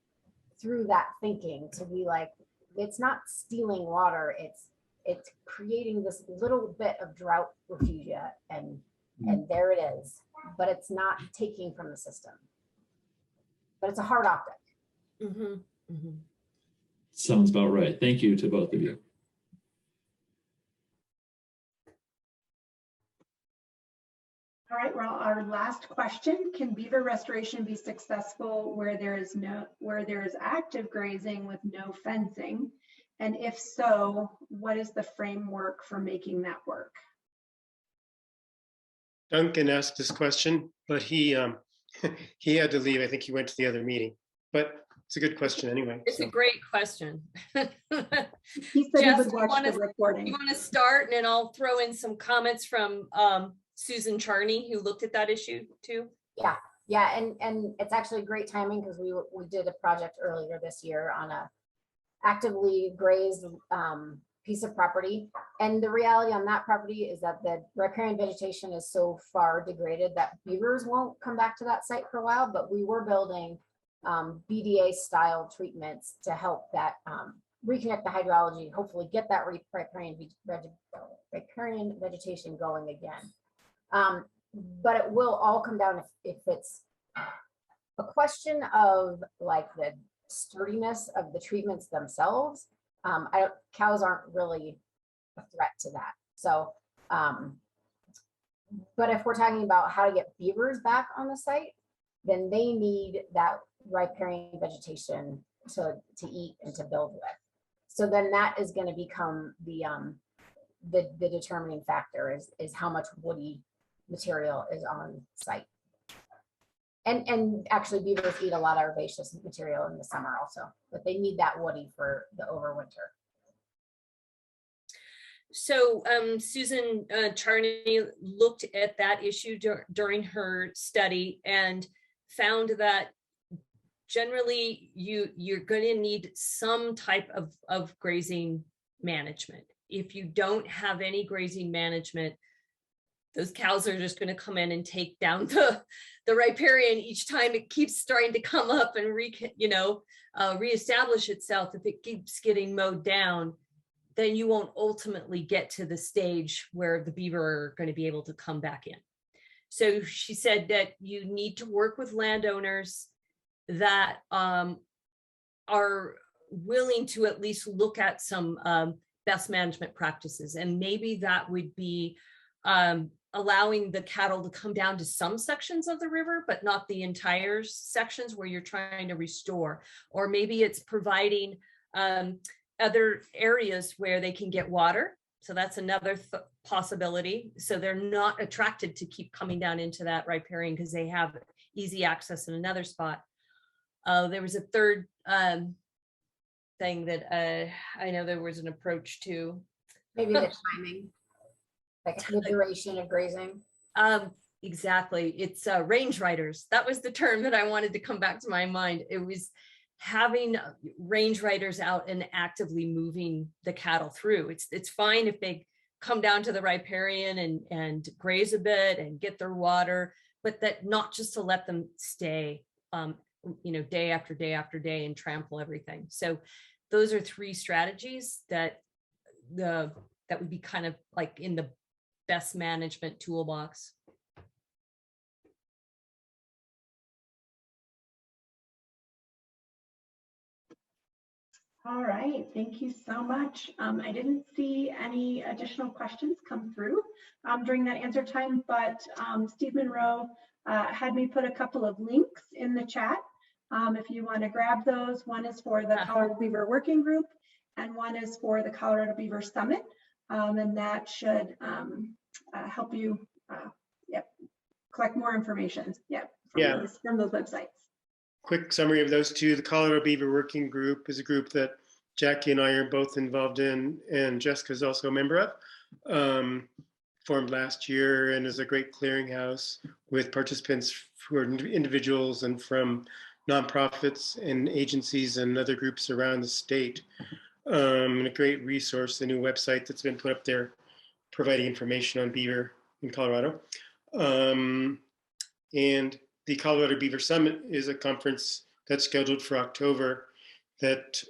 through that thinking to be like, it's not stealing water, it's creating this little bit of drought refugia, and there it is. But it's not taking from the system. But it's a hard optic. Mm-hmm. Mm-hmm. Sounds about right. Thank you to both of you. All right, well, our last question, can beaver restoration be successful where there is active grazing with no fencing? And if so, what is the framework for making that work? Duncan asked this question, but he had to leave. I think he went to the other meeting, but it's a good question anyway. It's a great question. He said Jess, he would watch the recording. You want to start, and then I'll throw in some comments from Susan Charney, who looked at that issue too. Yeah, and it's actually great timing, because we did a project earlier this year on a actively grazed piece of property. And the reality on that property is that the riparian vegetation is so far degraded that beavers won't come back to that site for a while, but we were building BDA style treatments to help that reconnect the hydrology, hopefully get that riparian vegetation going again. But it will all come down if it's a question of like the sturdiness of the treatments themselves. Cows aren't really a threat to that. So, but if we're talking about how to get beavers back on the site, then they need that riparian vegetation to eat and to build with. So then that is going to become the the determining factor is how much woody material is on site. And actually beavers eat a lot of herbaceous material in the summer also, but they need that woody for the overwinter. So Susan Charney looked at that issue during her study and found that generally you're going to need some type of grazing management. If you don't have any grazing management, those cows are just going to come in and take down the riparian each time it keeps starting to come up and reestablish itself. If it keeps getting mowed down, then you won't ultimately get to the stage where the beaver are going to be able to come back in. So she said that you need to work with landowners that are willing to at least look at some best management practices. And maybe that would be allowing the cattle to come down to some sections of the river, but not the entire sections where you're trying to restore. Or maybe it's providing other areas where they can get water. So that's another possibility. So they're not attracted to keep coming down into that riparian because they have easy access in another spot. There was a third thing that I know there was an approach to. Maybe the timing, like the duration of grazing. Exactly. It's range riders. That was the term that I wanted to come back to my mind. It was having range riders out and actively moving the cattle through. It's fine if they come down to the riparian and graze a bit and get their water, but that not just to let them stay, day after day after day and trample everything. So those are three strategies that would be kind of like in the best management toolbox. All right, thank you so much. I didn't see any additional questions come through during that answer time, but Steve Monroe had me put a couple of links in the chat. If you want to grab those, one is for the Colorado Beaver Working Group and one is for the Colorado Beaver Summit. And that should help you collect more information from those websites. Quick summary of those two. The Colorado Beaver Working Group is a group that Jackie and I are both involved in, and Jessica is also a member of. Formed last year and is a great clearinghouse with participants who are individuals and from nonprofits and agencies and other groups around the state. And a great resource, a new website that's been put up there providing information on beaver in Colorado. And the Colorado Beaver Summit is a conference that's scheduled for October that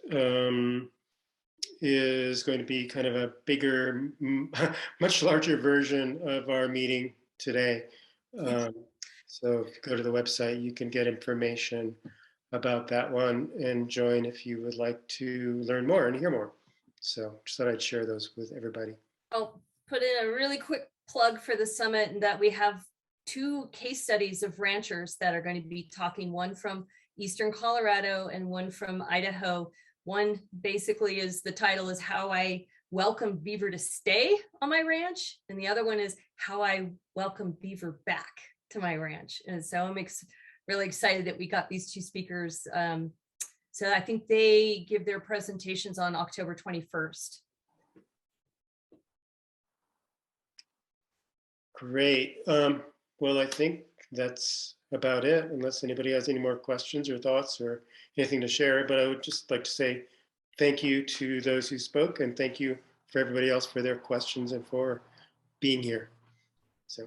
is going to be kind of a bigger, much larger version of our meeting today. So if you go to the website, you can get information about that one and join if you would like to learn more and hear more. So just thought I'd share those with everybody. I'll put in a really quick plug for the summit and that we have 2 case studies of ranchers that are going to be talking, one from Eastern Colorado and one from Idaho. One basically is, the title is How I Welcome Beaver to Stay on My Ranch. And the other one is How I Welcome Beaver Back to My Ranch. And so I'm really excited that we got these 2 speakers. So I think they give their presentations on October 21st. Great. Well, I think that's about it, unless anybody has any more questions or thoughts or anything to share. But I would just like to say thank you to those who spoke, and thank you for everybody else for their questions and for being here. So.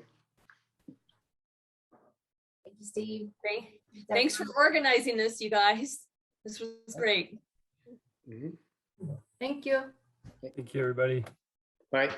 Thank you, Steve. Thanks for organizing this, you guys. This was great. Mm-hmm. Thank you. Thank you, everybody. Bye.